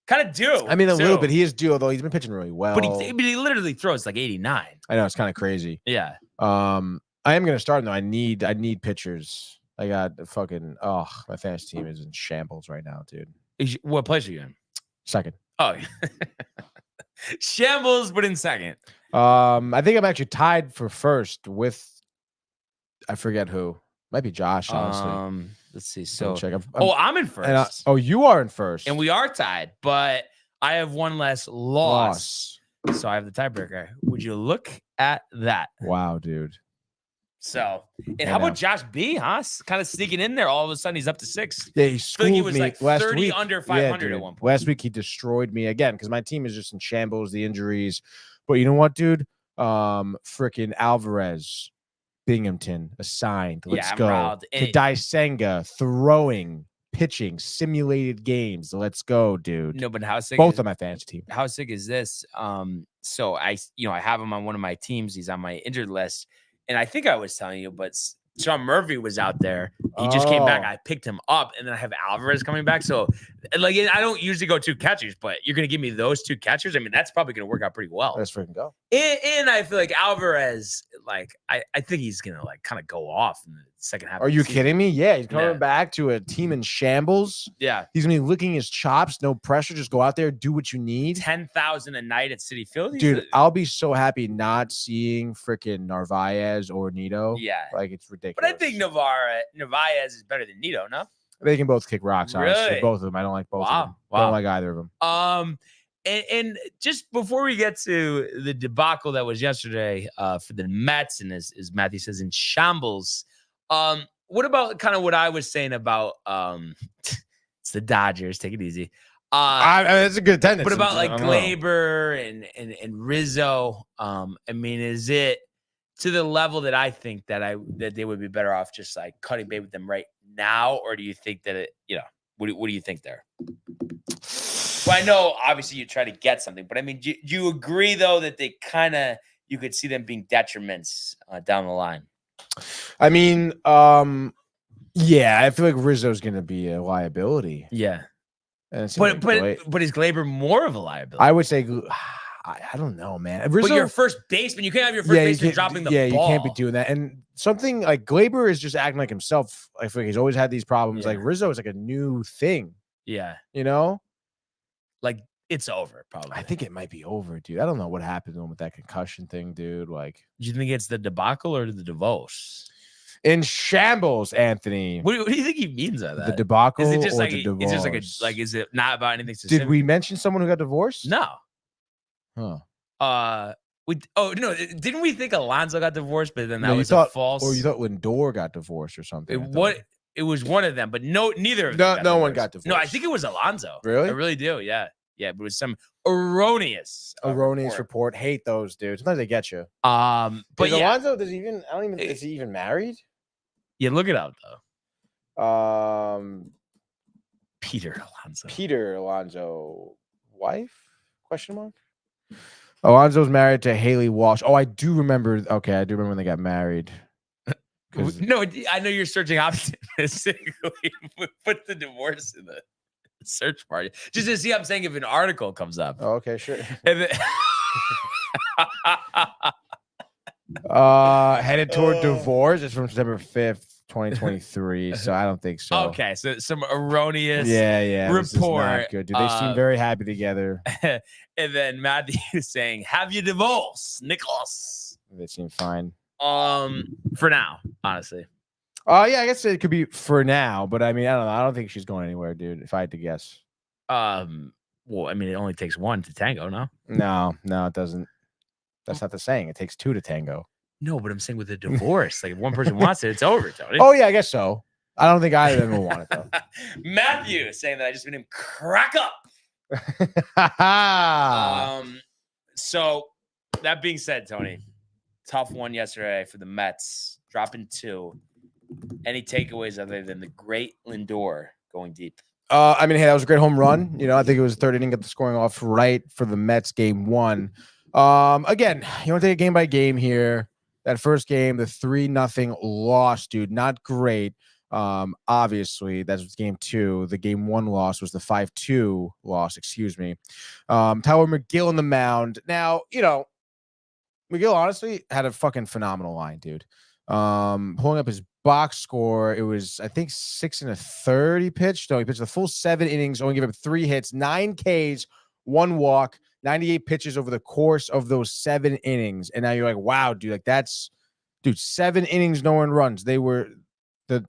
Kind of due. A little bit. He is due, although he's been pitching really well. But he literally throws like 89. I know, it's kind of crazy. Yeah. I am going to start him, though. I need pitchers. I got my fantasy team is in shambles right now, dude. What place are you in? Second. Oh, shambles, but in second. I think I'm actually tied for first with, I forget who. Might be Josh, honestly. Let's see. So, I'm in first. You are in first. And we are tied, but I have one less loss. So I have the tiebreaker. Would you look at that? Wow, dude. So, and how about Josh B, huh? Kind of sneaking in there. All of a sudden, he's up to 6. Yeah, he feel like he was me like last 30 week. under 500 at one point. Last week he destroyed me again because my team is just in shambles, the injuries. But you know what, dude? Freaking Alvarez, Binghamton assigned. Let's go. Riled. Kadai Senga throwing, pitching, simulated games. Let's go, dude. No, but how sick? Both on my fantasy team. How sick is this? So I have him on one of my teams. He's on my injured list, and I think I was telling you, but Sean Murphy was out there. He just came back. I picked him up, and then I have Alvarez coming back. So, like, I don't usually go 2 catchers, but you're going to give me those 2 catchers. I mean, that's probably going to work out pretty well. Let's freaking go. And I feel like Alvarez, like, I think he's going to, like, kind of go off in the second half. Are you kidding me? Yeah, he's coming back to a team in shambles. Yeah. He's going to be licking his chops. No pressure. Just go out there, do what you need. 10,000 a night at City Field. Dude, I'll be so happy not seeing freaking Narvaez or Nito. Yeah. Like, it's ridiculous. But I think Narvaez is better than Nito, no? They can both kick rocks, honestly. Really? Both of them. I don't like both of them. Wow. Don't like either of them. And just before we get to the debacle that was yesterday for the Mets, and as Matthew says, in shambles, what about kind of what I was saying about it's the Dodgers, take it easy. I mean, it's a good attendance. But about like Glaber and Rizzo, I mean, is it to the level that I think that they would be better off just like cutting bait with them right now, or do you think that what do you think there? Well, I know obviously you try to get something, but I mean, do you agree though that they you could see them being detriments down the line? I mean, yeah, I feel like Rizzo's going to be a liability. Yeah, but is Glaber more of a liability? I would say. I don't know, man. Rizzo, but your first baseman, you can't have your first baseman dropping the ball. Yeah, you can't be doing that. And something like Glaber is just acting like himself. I feel like he's always had these problems. Yeah. Like Rizzo is like a new thing. Yeah. You know? Like it's over, probably. I think it might be over, dude. I don't know what happened to him with that concussion thing, dude. Like, do you think it's the debacle or the divorce? In shambles, Anthony. What do you think he means by that? The debacle is it just or like the divorce? It's just like is it not about anything specific? Did we mention someone who got divorced? No. Huh. Didn't we think Alonso got divorced, but then that was false? Or you thought Lindor got divorced or something? It was one of them, but neither of them. No one got divorced. No, I think it was Alonso. Really? I really do. Yeah. Yeah, but it was some erroneous report. Hate those, dude. Sometimes they get you. But Alonso, is he even married? Yeah, look it up though. Peter Alonso, wife? Question mark. Alonso's married to Haley Walsh. Oh, I do remember. Okay, I do remember when they got married. No, I know you're searching optimistically. Put the divorce in the search bar just to see. I'm saying if an article comes up. Oh, okay, sure. And then, headed toward divorce. It's from September 5th, 2023. So I don't think so. Okay, so some erroneous report. This is not good, dude. They seem very happy together. And then Matthew is saying, "Have you divorced, Nicholas?" They seem fine. For now, honestly. Yeah, I guess it could be for now, but I mean, I don't know. I don't think she's going anywhere, dude. If I had to guess. Well, I mean, it only takes one to tango, no? No, it doesn't. That's not the saying. It takes 2 to tango. No, but I'm saying with a divorce, like if one person wants it, it's over, Tony. Oh yeah, I guess so. I don't think either of them will want it though. Matthew saying that I just made him crack up. So that being said, Tony, tough one yesterday for the Mets, dropping 2. Any takeaways other than the great Lindor going deep? I mean, hey, that was a great home run. You know, I think it was the 3rd inning, got the scoring off right for the Mets game 1. Again, you want to take it game by game here. That first game, the 3-0 loss, dude, not great. Obviously, that's game 2. The game 1 loss was the 5-2 loss, excuse me. Tyler McGill on the mound. Now, you know, McGill honestly had a fucking phenomenal line, dude. Pulling up his box score, it was, I think, 6 1/3 he pitched. No, he pitched the full 7 innings, only gave up 3 hits, 9 Ks, 1 walk, 98 pitches over the course of those 7 innings. And now you're like, wow, dude, like that's, dude, 7 innings, no one runs. The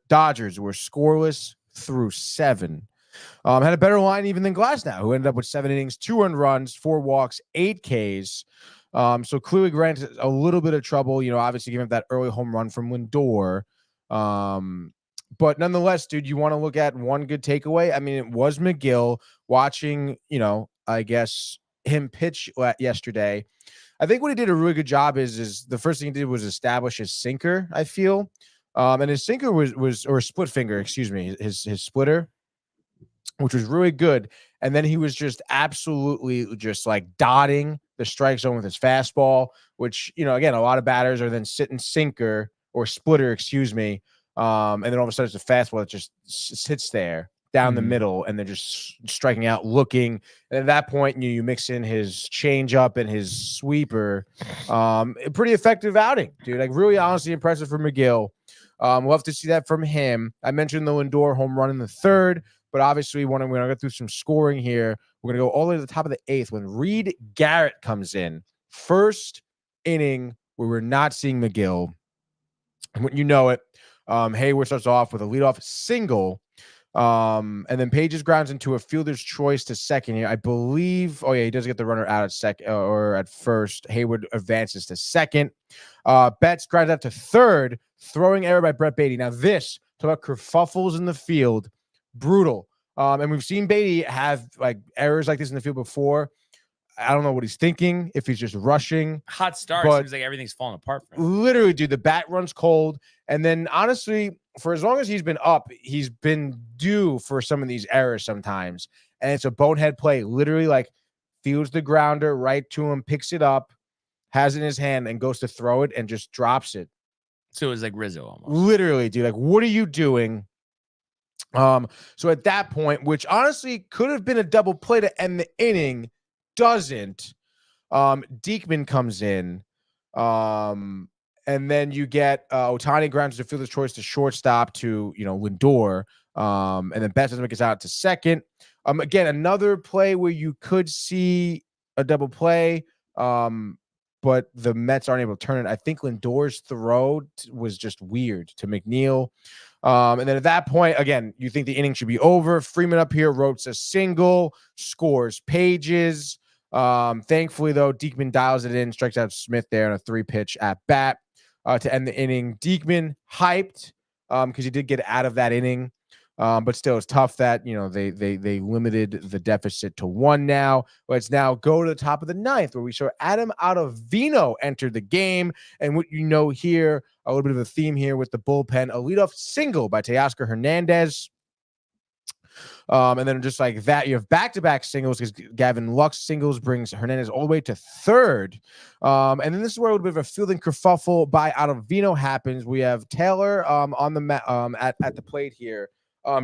Dodgers were scoreless through 7. Had a better line even than Glasnow, who ended up with 7 innings, 2 earned runs, 4 walks, 8 Ks. So clearly Grant a little bit of trouble, obviously giving up that early home run from Lindor. But nonetheless, dude, you want to look at one good takeaway. I mean, it was McGill watching, I guess him pitch yesterday. I think what he did a really good job is the first thing he did was establish his sinker, I feel. And his sinker was or split finger, excuse me, his splitter, which was really good. And then he was just absolutely just like dotting the strike zone with his fastball, which, again, a lot of batters are then sitting sinker or splitter, excuse me. And then all of a sudden it's a fastball that just sits there down the middle, and they're just striking out, looking. And at that point, you mix in his changeup and his sweeper. A pretty effective outing, dude. Like, really, honestly impressive for McGill. Love to see that from him. I mentioned the Lindor home run in the third, but obviously, we're going to go through some scoring here. We're going to go all the way to the top of the eighth when Reed Garrett comes in. First inning where we're not seeing McGill. And when you know it, Hayward starts off with a leadoff single. And then Pages grounds into a fielder's choice to second here. I believe. Oh yeah, he does get the runner out at second or at first. Hayward advances to second. Betts grounds out to third, throwing error by Brett Beatty. Now this, talk about kerfuffles in the field, brutal. And we've seen Beatty have like errors like this in the field before. I don't know what he's thinking, if he's just rushing. Hot start. Seems like everything's falling apart for him. Literally, dude, the bat runs cold. And then, honestly, for as long as he's been up, he's been due for some of these errors sometimes. And it's a bonehead play. Literally, like, fields the grounder right to him, picks it up, has it in his hand, and goes to throw it and just drops it. So it was like Rizzo almost. Literally, dude. Like, what are you doing? So at that point, which honestly could have been a double play to end the inning, doesn't. Diekman comes in. And then you get Ohtani grounds to fielder's choice to shortstop to, Lindor. And then Betts doesn't make it out to second. Again, another play where you could see a double play. But the Mets aren't able to turn it. I think Lindor's throw was just weird to McNeil. And then at that point, again, you think the inning should be over. Freeman up here wrote a single, scores Pages. Thankfully, though, Diekman dials it in, strikes out Smith there on a 3-pitch at bat to end the inning. Diekman hyped because he did get out of that inning. But still, it's tough that, they limited the deficit to 1 now. Let's now go to the top of the ninth where we saw Adam Ottavino enter the game. And what here, a little bit of a theme here with the bullpen, a leadoff single by Teoscar Hernandez. And then just like that, you have back-to-back singles because Gavin Lux singles brings Hernandez all the way to third. And then this is where a little bit of a fielding kerfuffle by Ottavino happens. We have Taylor on the at the plate here.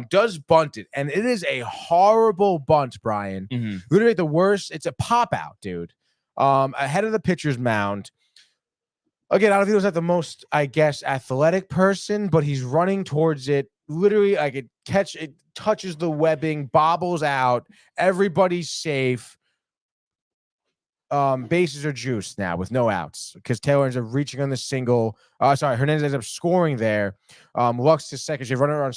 Does bunt it, and it is a horrible bunt, Brian. Literally the worst. It's a pop out, dude. Ahead of the pitcher's mound. Again, I don't think it was not the most, I guess, athletic person, but he's running towards it. Literally, like it touches the webbing, bobbles out. Everybody's safe. Bases are juiced now with no outs because Taylor ends up reaching on the single. Hernandez ends up scoring there. Lux to second. You have runner on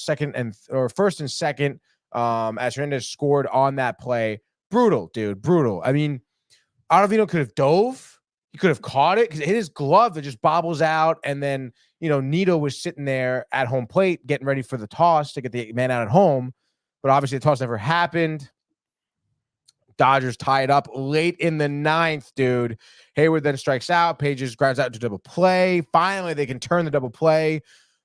first and second. As Hernandez scored on that play. Brutal, dude. Brutal. I mean, Ottavino could have dove. He could have caught it because it hit his glove. It just bobbles out. And then, Nito was sitting there at home plate getting ready for the toss to get the man out at home. But obviously the toss never happened. Dodgers tie it up late in the ninth, dude. Hayward then strikes out. Pages grounds out to double play. Finally, they can turn the double play.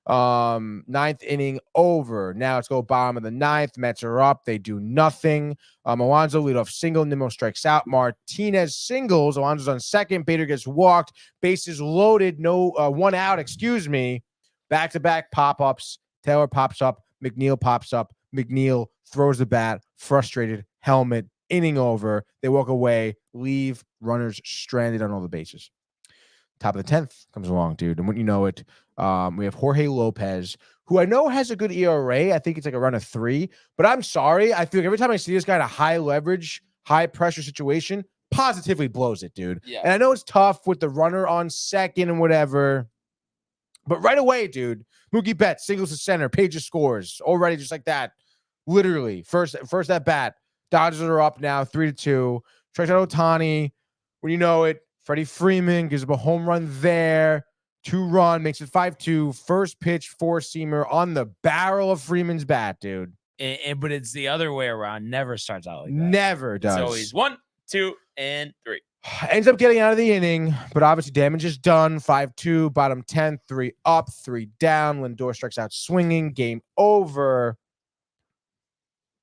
Ninth inning over. Now let's go bottom of the ninth. Mets are up. They do nothing. Alonso leadoff single. Nimmo strikes out. Martinez singles. Alonso's on second. Bader gets walked. Bases loaded. No 1 out. Excuse me. Back-to-back pop-ups. Taylor pops up. McNeil pops up. McNeil throws the bat. Frustrated. Helmet. Inning over. They walk away. Leave runners stranded on all the bases. Top of the 10th comes along, dude. And when you know it, we have Jorge Lopez, who I know has a good ERA. I think it's like around a 3. But I'm sorry. I feel like every time I see this guy in a high leverage, high pressure situation, positively blows it, dude. Yeah. And I know it's tough with the runner on second and whatever. But right away, dude, Mookie Betts singles to center. Pages scores already just like that. Literally. First at bat. Dodgers are up now 3-2. Strikes out Ohtani. When you know it, Freddie Freeman gives up a home run there. 2-run, makes it 5-2. First pitch, four-seamer on the barrel of Freeman's bat, dude. But it's the other way around. Never starts out like that. Never does. It's always 1, 2, and 3. Ends up getting out of the inning, but obviously damage is done. 5-2, bottom 10, 3 up, 3 down. Lindor strikes out swinging. Game over.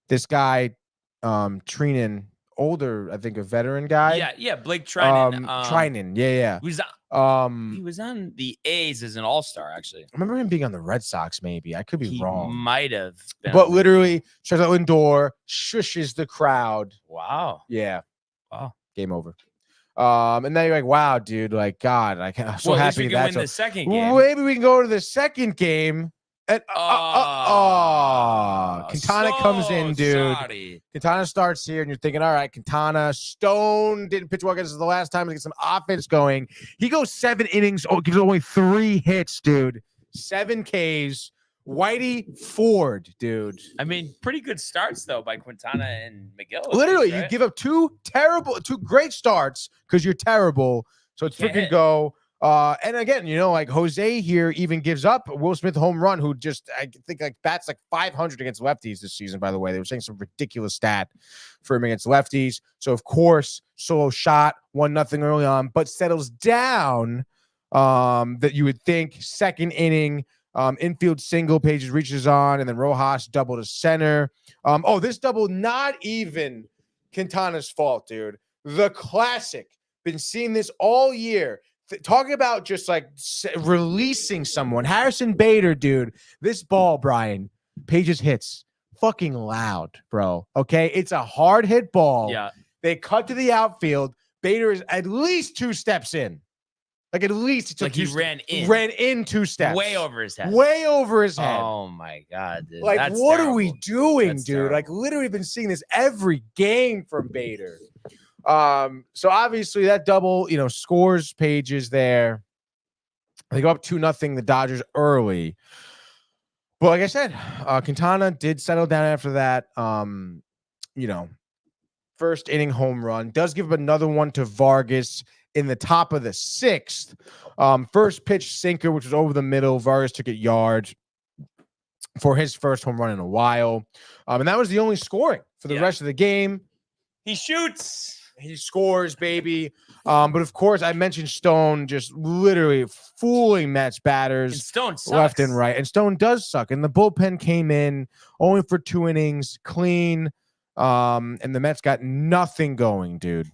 This guy, Trinan, older, I think a veteran guy. Yeah, Blake Trinan. Trinan, yeah. He was on the A's as an all-star, actually. I remember him being on the Red Sox, maybe. I could be wrong. Might have been. But literally, strikes out Lindor, shushes the crowd. Wow. Yeah. Wow. Game over. And then you're like, wow, dude, like, God, I'm so happy we can win that's the second game. Maybe we can go to the second game. And Quintana comes in, dude. Sorry. Quintana starts here, and you're thinking, all right, Quintana. Stone didn't pitch well against us the last time to get some offense going. He goes 7 innings, gives only 3 hits, dude. 7 Ks. Whitey Ford, dude. I mean, pretty good starts though by Quintana and McGill. Literally, right? you give up 2 great starts because you're terrible. So it's freaking go. And again, like Jose here even gives up a Will Smith home run, who just, I think, like bats like 500 against lefties this season, by the way. They were saying some ridiculous stat for him against lefties. So, of course, solo shot, 1-0 early on, but settles down that you would think. Second inning, infield single, Pages reaches on, and then Rojas double to center. This double, not even Quintana's fault, dude. The classic. Been seeing this all year. Talking about just like releasing someone. Harrison Bader, dude. This ball, Brian, Pages hits fucking loud, bro. Okay. It's a hard hit ball. Yeah. They cut to the outfield. Bader is at least 2 steps in. Like at least it took like he ran in 2 steps. way over his head. Oh my God, dude. Like, That's what terrible. are we doing, That's dude? terrible. Like, literally been seeing this every game from Bader. So obviously that double, scores Pages there. They go up 2-0, the Dodgers early. But like I said, Quintana did settle down after that. First inning home run. Does give up another one to Vargas in the top of the 6th. First pitch sinker, which was over the middle. Vargas took it yard for his first home run in a while. And that was the only scoring for the rest of the game. He shoots. He scores, baby. But of course, I mentioned Stone just literally fooling Mets batters And Stone sucks. left and right. And Stone does suck. And the bullpen came in only for 2 innings, clean. And the Mets got nothing going, dude.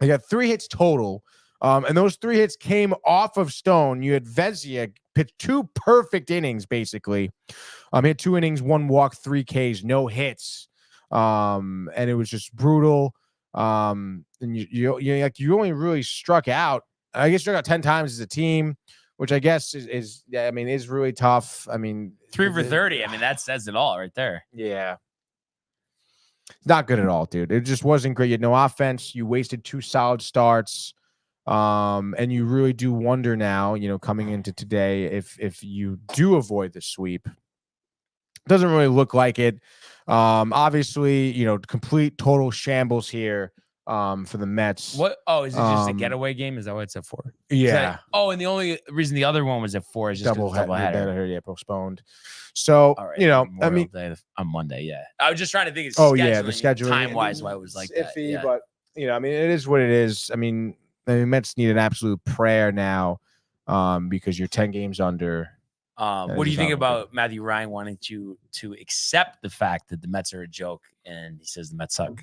They got 3 hits total. And those 3 hits came off of Stone. You had Vezina pitched 2 perfect innings, basically. He had 2 innings, 1 walk, 3 Ks, no hits. And it was just brutal. And you only really struck out. I guess struck out 10 times as a team, which I guess is really tough. I mean, 3 for 30. I mean, that says it all right there. Yeah. Not good at all, dude. It just wasn't great. You had no offense. You wasted 2 solid starts. And you really do wonder now, coming into today, if you do avoid the sweep. Doesn't really look like it. Obviously, complete total shambles here for the Mets. What? Oh, is it just a getaway game? Is that what it's at 4? Yeah. And the only reason the other one was at 4 is just double header. Yeah, postponed. So, All right, Memorial Day on Monday. Yeah, I was just trying to think of the scheduling time wise why it was like iffy, that. Yeah. but it is what it is. I mean, Mets need an absolute prayer now, because you're 10 games under. What do you think about Matthew Ryan wanting to accept the fact that the Mets are a joke, and he says the Mets suck?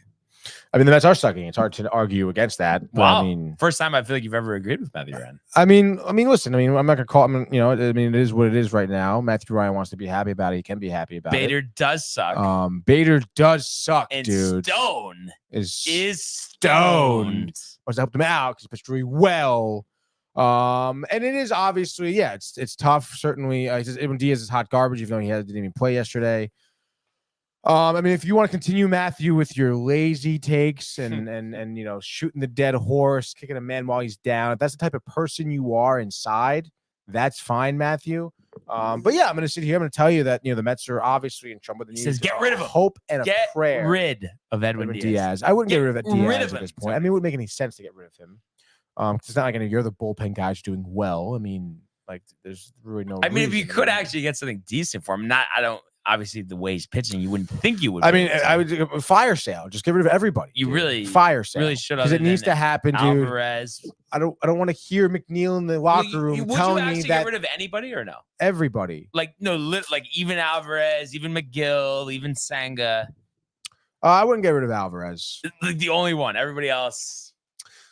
I mean, the Mets are sucking. It's hard to argue against that. Wow. But, First time I feel like you've ever agreed with Matthew Ryan. I mean, listen. I'm not gonna call. it is what it is right now. Matthew Ryan wants to be happy about it. He can be happy about it. Bader does suck. Bader does suck, and dude. Stone is stoned. Wants to help him out because he pitched really well. And it is obviously, it's tough. Certainly, he says Edwin Diaz is hot garbage, even though he didn't even play yesterday. If you want to continue, Matthew, with your lazy takes and shooting the dead horse, kicking a man while he's down, if that's the type of person you are inside, that's fine, Matthew. But yeah, I'm going to sit here. I'm going to tell you that the Mets are obviously in trouble. He says, get rid of him. Hope and a prayer. Get rid of Edwin Diaz. I wouldn't get rid of Diaz of at this him. point. I mean, it wouldn't make any sense to get rid of him. It's not like you're the bullpen guys doing well. I mean, like there's really no. I mean, if you reason. could actually get something decent for him, I don't. Obviously, the way he's pitching, you wouldn't think you would. I mean, I would do a fire sale. Just get rid of everybody. You dude. really fire sale. really should, because it needs to happen, dude. Alvarez. I don't want to hear McNeil in the locker room telling me that get rid of anybody or no? Everybody. Like no, like even Alvarez, even McGill, even Senga. I wouldn't get rid of Alvarez. Like the only one. Everybody else.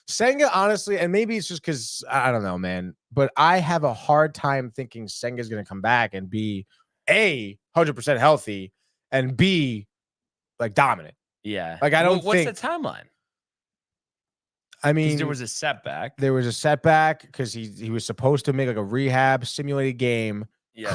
Senga, honestly, and maybe it's just because I don't know, man. But I have a hard time thinking Senga's going to come back and be A, 100% healthy, and B, like dominant. Yeah. Like I don't What's think. the timeline? I mean, there was a setback. There was a setback because he was supposed to make like a rehab simulated game. Yeah.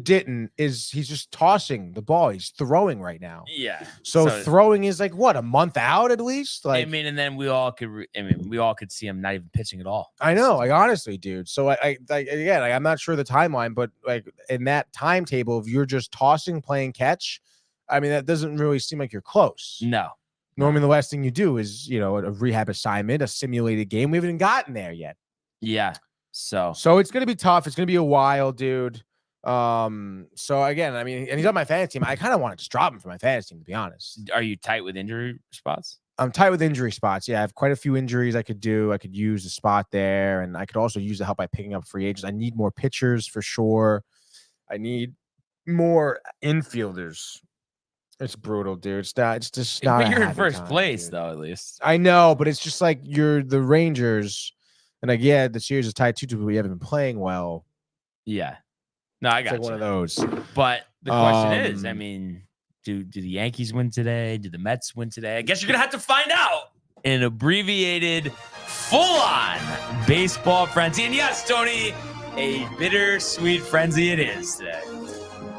Didn't. He's just tossing the ball. He's throwing right now. Yeah. So throwing is like what, a month out at least? Like I mean, and then we all could see him not even pitching at all. I know, like honestly, dude. So I again, like I'm not sure the timeline, but like in that timetable, if you're just tossing, playing catch, I mean, that doesn't really seem like you're close. No. Normally the last thing you do is, a rehab assignment, a simulated game. We haven't gotten there yet. Yeah. So it's going to be tough. It's going to be a while, dude. So again, I mean, and he's on my fantasy team. I kind of want to just drop him for my fantasy team, to be honest. Are you tight with injury spots? I'm tight with injury spots. Yeah, I have quite a few injuries I could do. I could use the spot there, and I could also use the help by picking up free agents. I need more pitchers for sure. I need more infielders. It's brutal, dude. It's just not. But you're in first place, though, at least. I know, but it's just like you're the Rangers. And like, yeah, the series is tied 2-2, but we haven't been playing well. Yeah. No, I got like one of those. But the question is, I mean, do the Yankees win today? Do the Mets win today? I guess you're going to have to find out in an abbreviated, full-on baseball frenzy. And yes, Tony, a bittersweet frenzy it is today.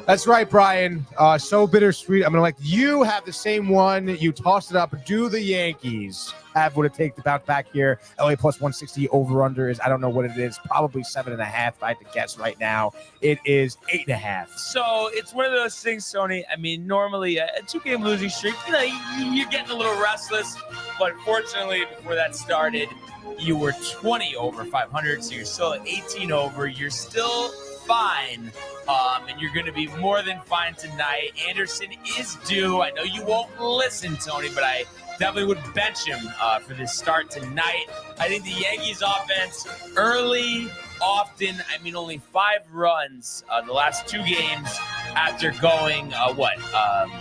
That's right, Brian. So bittersweet. I'm going to let you have the same one. You tossed it up. Do the Yankees have what it takes to bounce back here? LA plus 160 over-under is, I don't know what it is, probably 7.5 if I had to guess right now. It is 8.5. So it's one of those things, Tony. I mean, normally a 2-game losing streak, you're getting a little restless. But fortunately, before that started, you were 20 over 500, so you're still at 18 over. You're still fine, and you're going to be more than fine tonight. Anderson is due. I know you won't listen, Tony, but I definitely would bench him for this start tonight. I think the Yankees offense early, often, I mean, only 5 runs the last 2 games after going,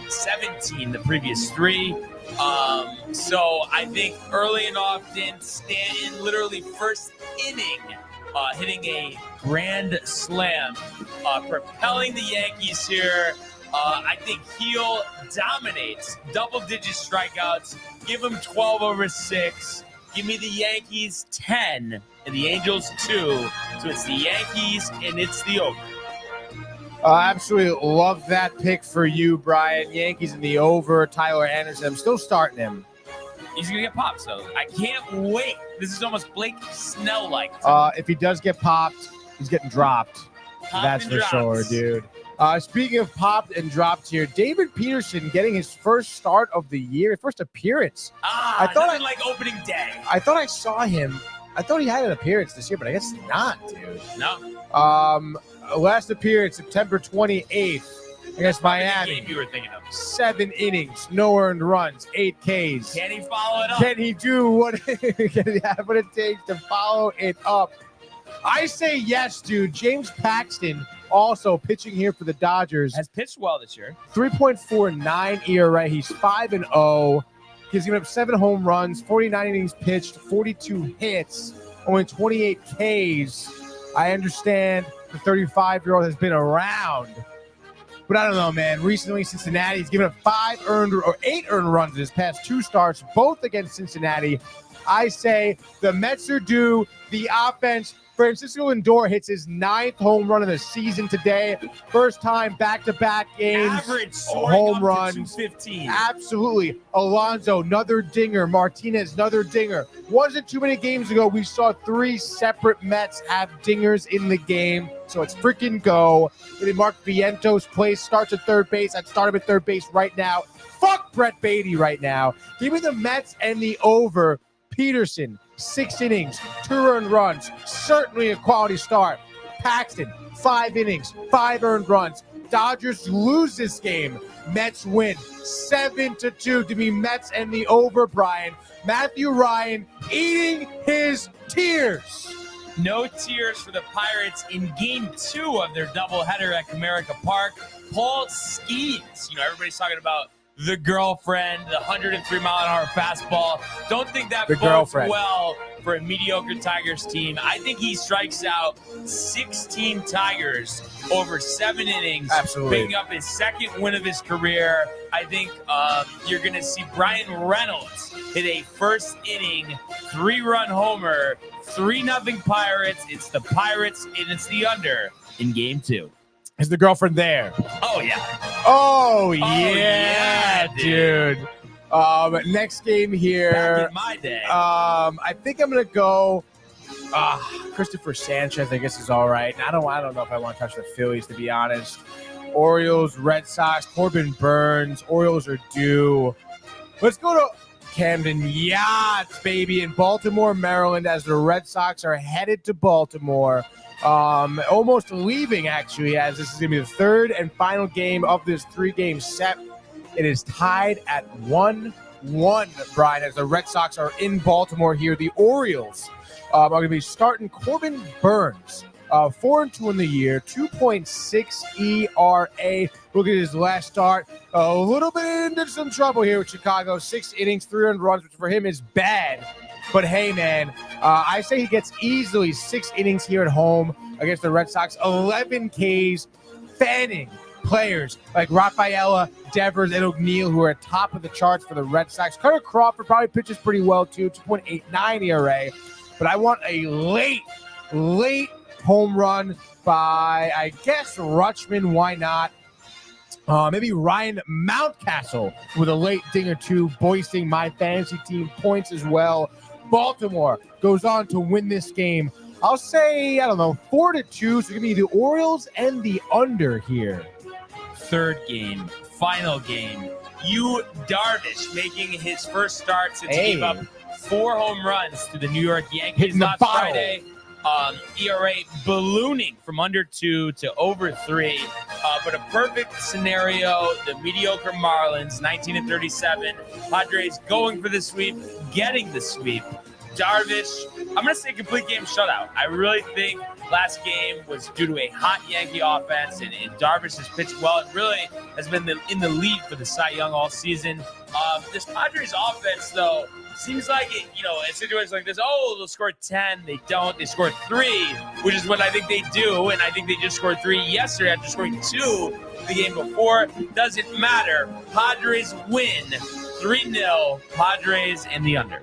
17 the previous 3. So I think early and often, Stanton literally first inning, hitting a grand slam, propelling the Yankees here. I think he'll dominate double-digit strikeouts. Give him 12 over 6. Give me the Yankees 10 and the Angels 2. So it's the Yankees and it's the over. Absolutely love that pick for you, Brian. Yankees in the over. Tyler Anderson. I'm still starting him. He's going to get popped, so I can't wait. This is almost Blake Snell-like. If he does get popped, he's getting dropped. That's for sure, dude. Speaking of popped and dropped here, David Peterson getting his first start of the year, first appearance. I thought like opening day. I thought I saw him. I thought he had an appearance this year, but I guess not, dude. No. Last appearance, September 28th against Miami. Game you were thinking of. 7 innings, no earned runs, 8 Ks. Can he follow it up? Can he do what? Can he have what it takes to follow it up? I say yes, dude. James Paxton also pitching here for the Dodgers. Has pitched well this year. 3.49 ERA. He's 5-0. He's given up 7 home runs, 49 innings pitched, 42 hits, only 28 Ks. I understand the 35-year-old has been around, but I don't know, man. Recently, Cincinnati, he's given up 8 earned runs in his past 2 starts, both against Cincinnati. I say the Mets are due. The offense, Francisco Lindor hits his 9th home run of the season today. First time back-to-back games. Average home runs. 215. Absolutely. Alonso, another dinger. Martinez, another dinger. Wasn't too many games ago we saw 3 separate Mets have dingers in the game. So it's freaking go. Mark Vientos plays, starts at third base. I'd start him at third base right now. Fuck Brett Beatty right now. Give me the Mets and the over. Peterson, 6 innings, 2 earned runs. Certainly a quality start. Paxton, 5 innings, 5 earned runs. Dodgers lose this game. Mets win 7-2. To be Mets and the over, Brian. Matthew Ryan eating his tears. No tears for the Pirates in Game 2 of their doubleheader at Comerica Park. Paul Skeens, everybody's talking about the girlfriend, the 103-mile-an-hour fastball. Don't think that bodes well for a mediocre Tigers team. I think he strikes out 16 Tigers over 7 innings, picking up his second win of his career. I think you're going to see Brian Reynolds hit a first-inning 3-run homer, 3-0 Pirates. It's the Pirates, and it's the under in Game 2. Is the girlfriend there? Oh, yeah. Oh, yeah, dude. Next game here. Back in my day. I think I'm gonna go. Christopher Sanchez, I guess, is all right. I don't know if I want to touch the Phillies, to be honest. Orioles, Red Sox, Corbin Burns. Orioles are due. Let's go to Camden Yachts, baby, in Baltimore, Maryland, as the Red Sox are headed to Baltimore. Almost leaving, actually, as this is going to be the third and final game of this 3-game set. It is tied at 1-1, Brian, as the Red Sox are in Baltimore here. The Orioles are going to be starting Corbin Burns, 4-2 in the year, 2.6 ERA. Look at his last start. A little bit into some trouble here with Chicago. 6 innings, 3 earned runs, which for him is bad. But hey, man, I say he gets easily 6 innings here at home against the Red Sox. 11 Ks, fanning players like Rafaela, Devers, and O'Neill, who are at top of the charts for the Red Sox. Carter Crawford probably pitches pretty well, too, 2.89 ERA. But I want a late home run by, I guess, Rutschman. Why not? Maybe Ryan Mountcastle with a late ding or two, boosting my fantasy team points as well. Baltimore goes on to win this game. I'll say, 4-2. So it's going to be the Orioles and the under here. Third game, final game. Yu Darvish making his first start since he gave up 4 home runs to the New York Yankees last Friday. ERA ballooning from under 2 to over 3. But a perfect scenario. The mediocre Marlins, 19-37. Padres going for the sweep, getting the sweep. Darvish, I'm going to say complete game shutout. I really think last game was due to a hot Yankee offense, and Darvish has pitched well and really has been in the lead for the Cy Young all season. This Padres offense, though, seems like it, in situations like this, they'll score 10. They don't. They score 3, which is what I think they do, and I think they just scored 3 yesterday after scoring 2 the game before. Doesn't matter. Padres win 3-0. Padres and the under.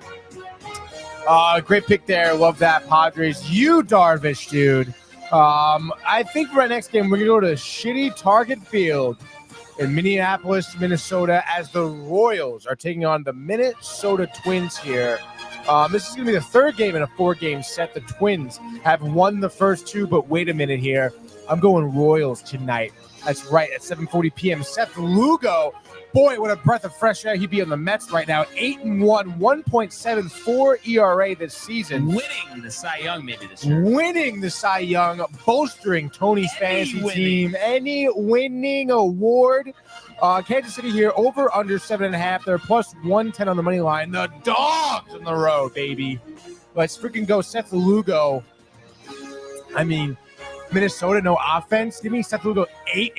Great pick there. Love that, Padres. Yu Darvish, dude. I think for our next game, we're going to go to shitty Target Field in Minneapolis, Minnesota, as the Royals are taking on the Minnesota Twins here. This is going to be the third game in a 4-game set. The Twins have won the first 2, but wait a minute here. I'm going Royals tonight. That's right, at 7:40 p.m. Seth Lugo. Boy, what a breath of fresh air. He'd be on the Mets right now. 8-1, 1.74 ERA this season. Winning the Cy Young maybe this year. Winning the Cy Young, bolstering Tony's fantasy team. Any winning award. Kansas City here, over under 7.5. They're plus 110 on the money line. The Dogs on the road, baby. Let's freaking go. Seth Lugo. I mean, Minnesota, no offense. Give me Seth Lugo 8.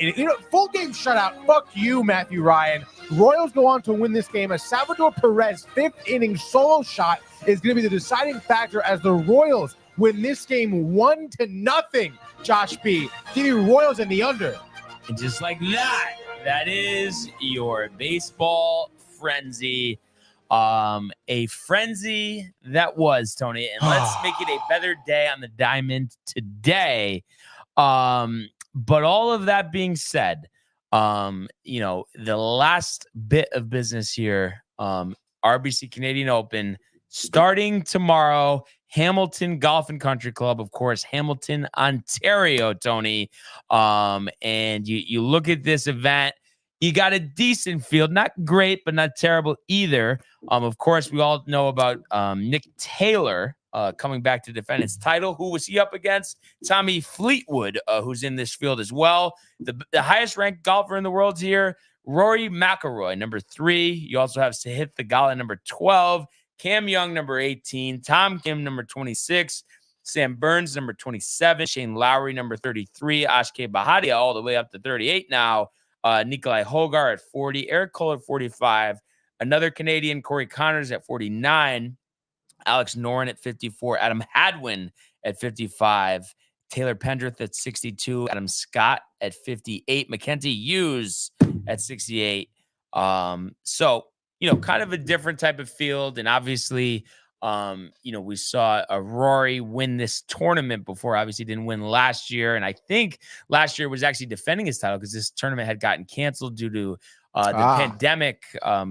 Full game shutout. Fuck you, Matthew Ryan. Royals go on to win this game. A Salvador Perez 5th inning solo shot is going to be the deciding factor as the Royals win this game 1-0. Josh B. Give me Royals in the under. And just like that, that is your baseball frenzy. A frenzy that was, Tony. And let's make it a better day on the diamond today. But all of that being said, the last bit of business here, RBC Canadian Open starting tomorrow, Hamilton Golf and Country Club, of course, Hamilton, Ontario, Tony. And you look at this event, You got a decent field, not great, but not terrible either. Of course, we all know about Nick Taylor coming back to defend his title. Who was he up against? Tommy Fleetwood, who's in this field as well. The highest ranked golfer in the world here, Rory McIlroy, number 3. You also have Sahith Theegala, number 12. Cam Young, number 18. Tom Kim, number 26. Sam Burns, number 27. Shane Lowry, number 33. Ashke Bahadia, all the way up to 38 now. Nikolai Hogar at 40. Eric Cole at 45. Another Canadian, Corey Connors at 49. Alex Noren at 54. Adam Hadwin at 55. Taylor Pendrith at 62. Adam Scott at 58. Mackenzie Hughes at 68. So, kind of a different type of field. And obviously, we saw a Rory win this tournament before. Obviously didn't win last year. And I think last year was actually defending his title because this tournament had gotten canceled due to the pandemic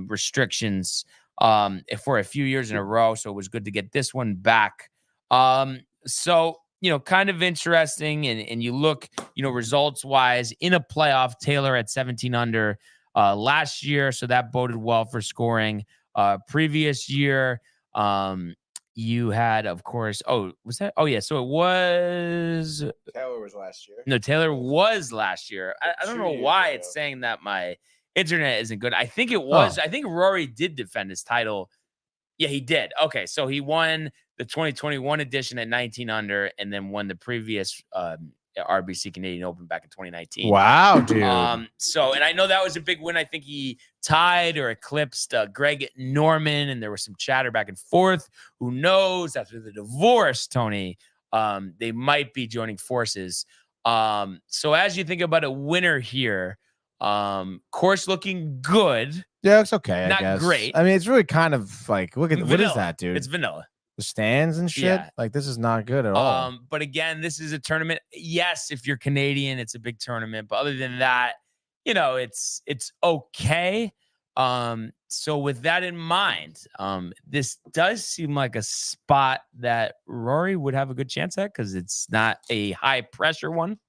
restrictions for a few years in a row. So it was good to get this one back. So, kind of interesting. And you look, results wise in a playoff, Taylor at 17 under last year. So that boded well for scoring. Previous year, you had, of course, was that? Oh, yeah. So it was. Taylor was last year. No, Taylor was last year. I don't know why it's saying that my internet isn't good. I think it was. I think Rory did defend his title. Yeah, he did. Okay. So he won the 2021 edition at 19 under and then won the previous RBC Canadian Open back in 2019. Wow, dude. And I know that was a big win. I think he tied or eclipsed Greg Norman, and there was some chatter back and forth. Who knows? After the divorce, Tony, they might be joining forces. So as you think about a winner here, course looking good. Yeah, it's okay. Not I guess. great. I mean, it's really kind of like, look at Vanilla. What is that, dude? It's vanilla. The stands and shit. Yeah. Like, this is not good at all. But again, this is a tournament. Yes, if you're Canadian, it's a big tournament. But other than that, it's okay. So with that in mind, this does seem like a spot that Rory would have a good chance at because it's not a high pressure one.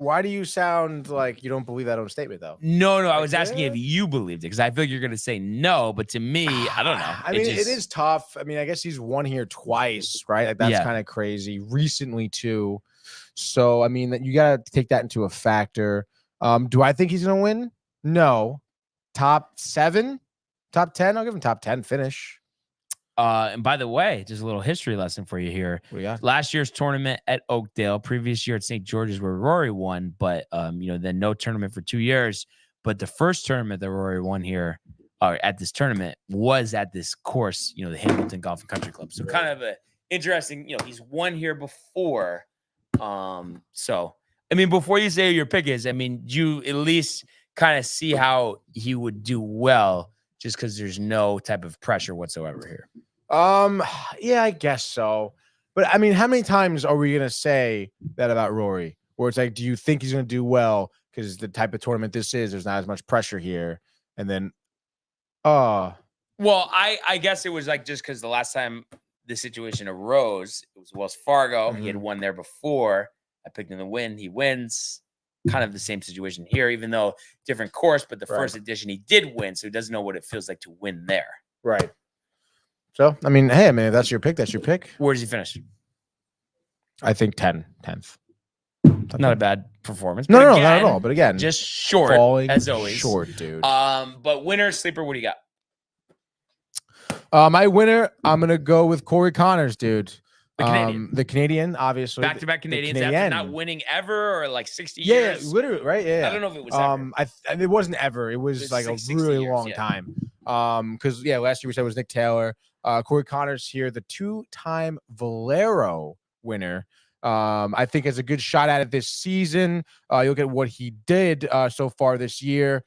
Why do you sound like you don't believe that own statement, though? No, I was asking if you believed it because I feel like you're going to say no. But to me, I don't know. I mean, it is tough. I mean, I guess he's won here twice, right? Like, that's kind of crazy. Recently, too. So, I mean, you got to take that into a factor. Do I think he's going to win? No. Top 7? Top 10? I'll give him top 10 finish. And by the way, just a little history lesson for you here. What do you got? Last year's tournament at Oakdale, previous year at St. George's where Rory won, but then no tournament for 2 years. But the first tournament that Rory won here at this tournament was at this course, the Hamilton Golf and Country Club. So kind of a interesting, he's won here before. So I mean, before you say who your pick is, I mean, you at least kind of see how he would do well just because there's no type of pressure whatsoever here. Yeah, I guess so. But I mean, how many times are we gonna say that about Rory? Where it's like, do you think he's gonna do well because the type of tournament this is? There's not as much pressure here, and then, well, I guess it was like just because the last time the situation arose, it was Wells Fargo. He had won there before. I picked him to win. He wins. Kind of the same situation here, even though different course. But the first edition he did win, so he doesn't know what it feels like to win there. Right. So, I mean, hey, if that's your pick, that's your pick. Where does he finish? I think 10th. Not a bad performance. No, not at all. But again, just short, as always. Short, dude. But winner, sleeper, what do you got? My winner, I'm going to go with Corey Connors, dude. The Canadian, obviously. Back-to-back Canadians after not winning ever or like 60 years. Yeah, literally, right? Yeah. I don't know if it was ever. It wasn't ever. It was like a really long time. Because, last year we said it was Nick Taylor. Corey Connors here, the 2-time Valero winner. I think has a good shot at it this season. You look at what he did so far this year.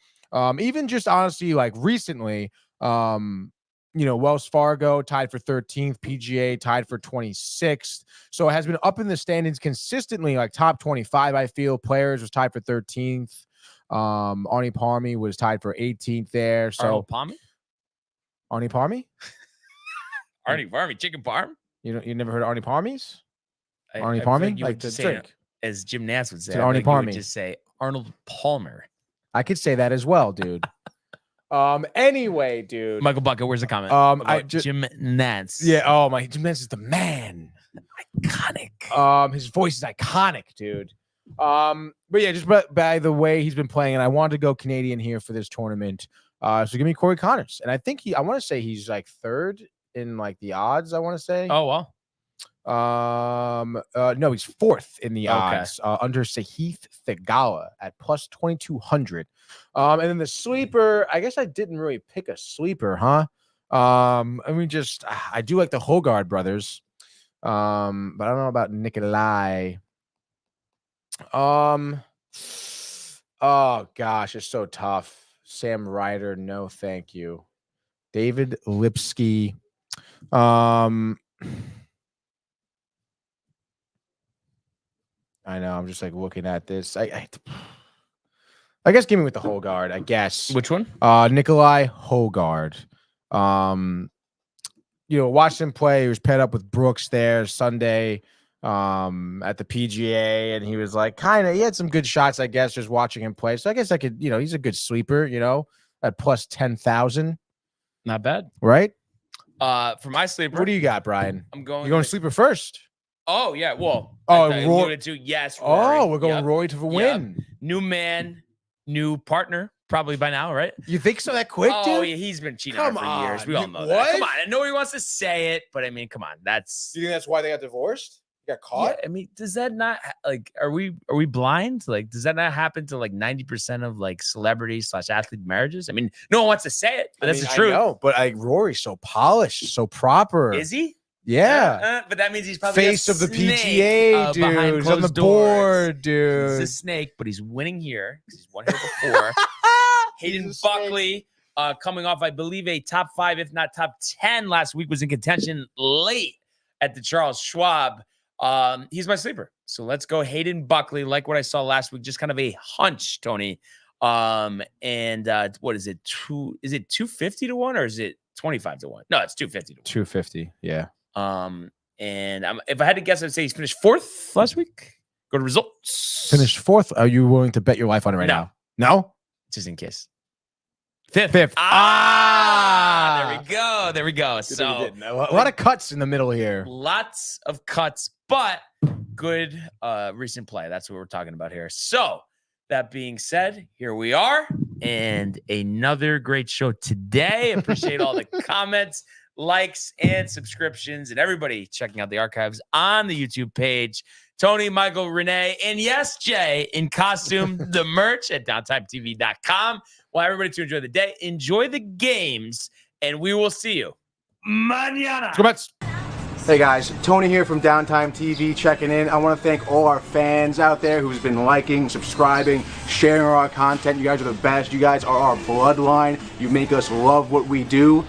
Even just honestly, like recently, Wells Fargo tied for 13th, PGA tied for 26th. So it has been up in the standings consistently, like top 25, I feel. Players was tied for 13th. Arnie Palmy was tied for 18th there. So Palmy? Arnie Palmy? Arnie Palmy, chicken parm? You never heard of Arnie Palmy's? Arnie Palmy? You like would the just say drink. As Jim Nance would say. Arnie Palmy. Just say Arnold Palmer. I could say that as well, dude. Anyway, dude. Michael Bucket, where's the comment? Jim Nantz. Yeah. Oh my, Jim Nantz is the man. Iconic. His voice is iconic, dude. But yeah, just by the way he's been playing, and I wanted to go Canadian here for this tournament. So give me Corey Connors, and I think I want to say he's like third in like the odds. I want to say. Oh wow. No, he's fourth in the odds under Sahith Thegala at plus 2,200. And then the sleeper, I guess I didn't really pick a sleeper, huh? I mean, I do like the Hogard brothers. But I don't know about Nikolai. Oh gosh, it's so tough. Sam Ryder, no, thank you. David Lipsky. I know. I'm just like looking at this. I guess give me with the Hogard. I guess. Which one? Nikolai Hogard. Watched him play. He was paired up with Brooks there Sunday at the PGA, and he was like he had some good shots, I guess, just watching him play. So I guess I could, he's a good sleeper, at plus 10,000. Not bad. Right? For my sleeper. What do you got, Brian? I'm going. You're going sleeper first. Oh yeah, well. Roy. Yes. Rory. Oh, we're going Roy to the win. Yep. New man, new partner, probably by now, right? You think so that quick, dude? Oh yeah, he's been cheating on her for years. We all know that. Come on, I know he wants to say it, but I mean, come on, that's. Do you think that's why they got divorced? Got caught? Yeah, I mean, does that not are we blind? Like, does that not happen to like 90% of like celebrities / athlete marriages? I mean, no one wants to say it, but that's the truth. I know, but Rory's so polished, so proper. Is he? Yeah. But that means he's probably face of the PGA, dude. He's on the board, dude. He's a snake, but he's winning here because he's won here before. Hayden Buckley, coming off, I believe, a top 5, if not top 10 last week, was in contention late at the Charles Schwab. He's my sleeper. So let's go Hayden Buckley. Like what I saw last week, just kind of a hunch, Tony. And what is it? Is it 250 to 1 or is it 25 to 1? No, it's 250 to 1. 250. Yeah. And if I had to guess, I'd say he's finished 4th last week. Go to results. Finished 4th. Are you willing to bet your life on it right now? No? Just in case. 5th. There we go. So a lot of cuts in the middle here. Lots of cuts, but good recent play. That's what we're talking about here. So that being said, here we are, and another great show today. Appreciate all the comments, likes, and subscriptions, and everybody checking out the archives on the YouTube page. Tony, Michael, Renee, and yes, Jay in costume, the merch at downtimetv.com. Well, everybody to enjoy the day, enjoy the games, and we will see you mañana. Go Mets. Hey guys, Tony here from Downtime TV checking in. I want to thank all our fans out there who's been liking, subscribing, sharing our content. You guys are the best. You guys are our bloodline. You make us love what we do.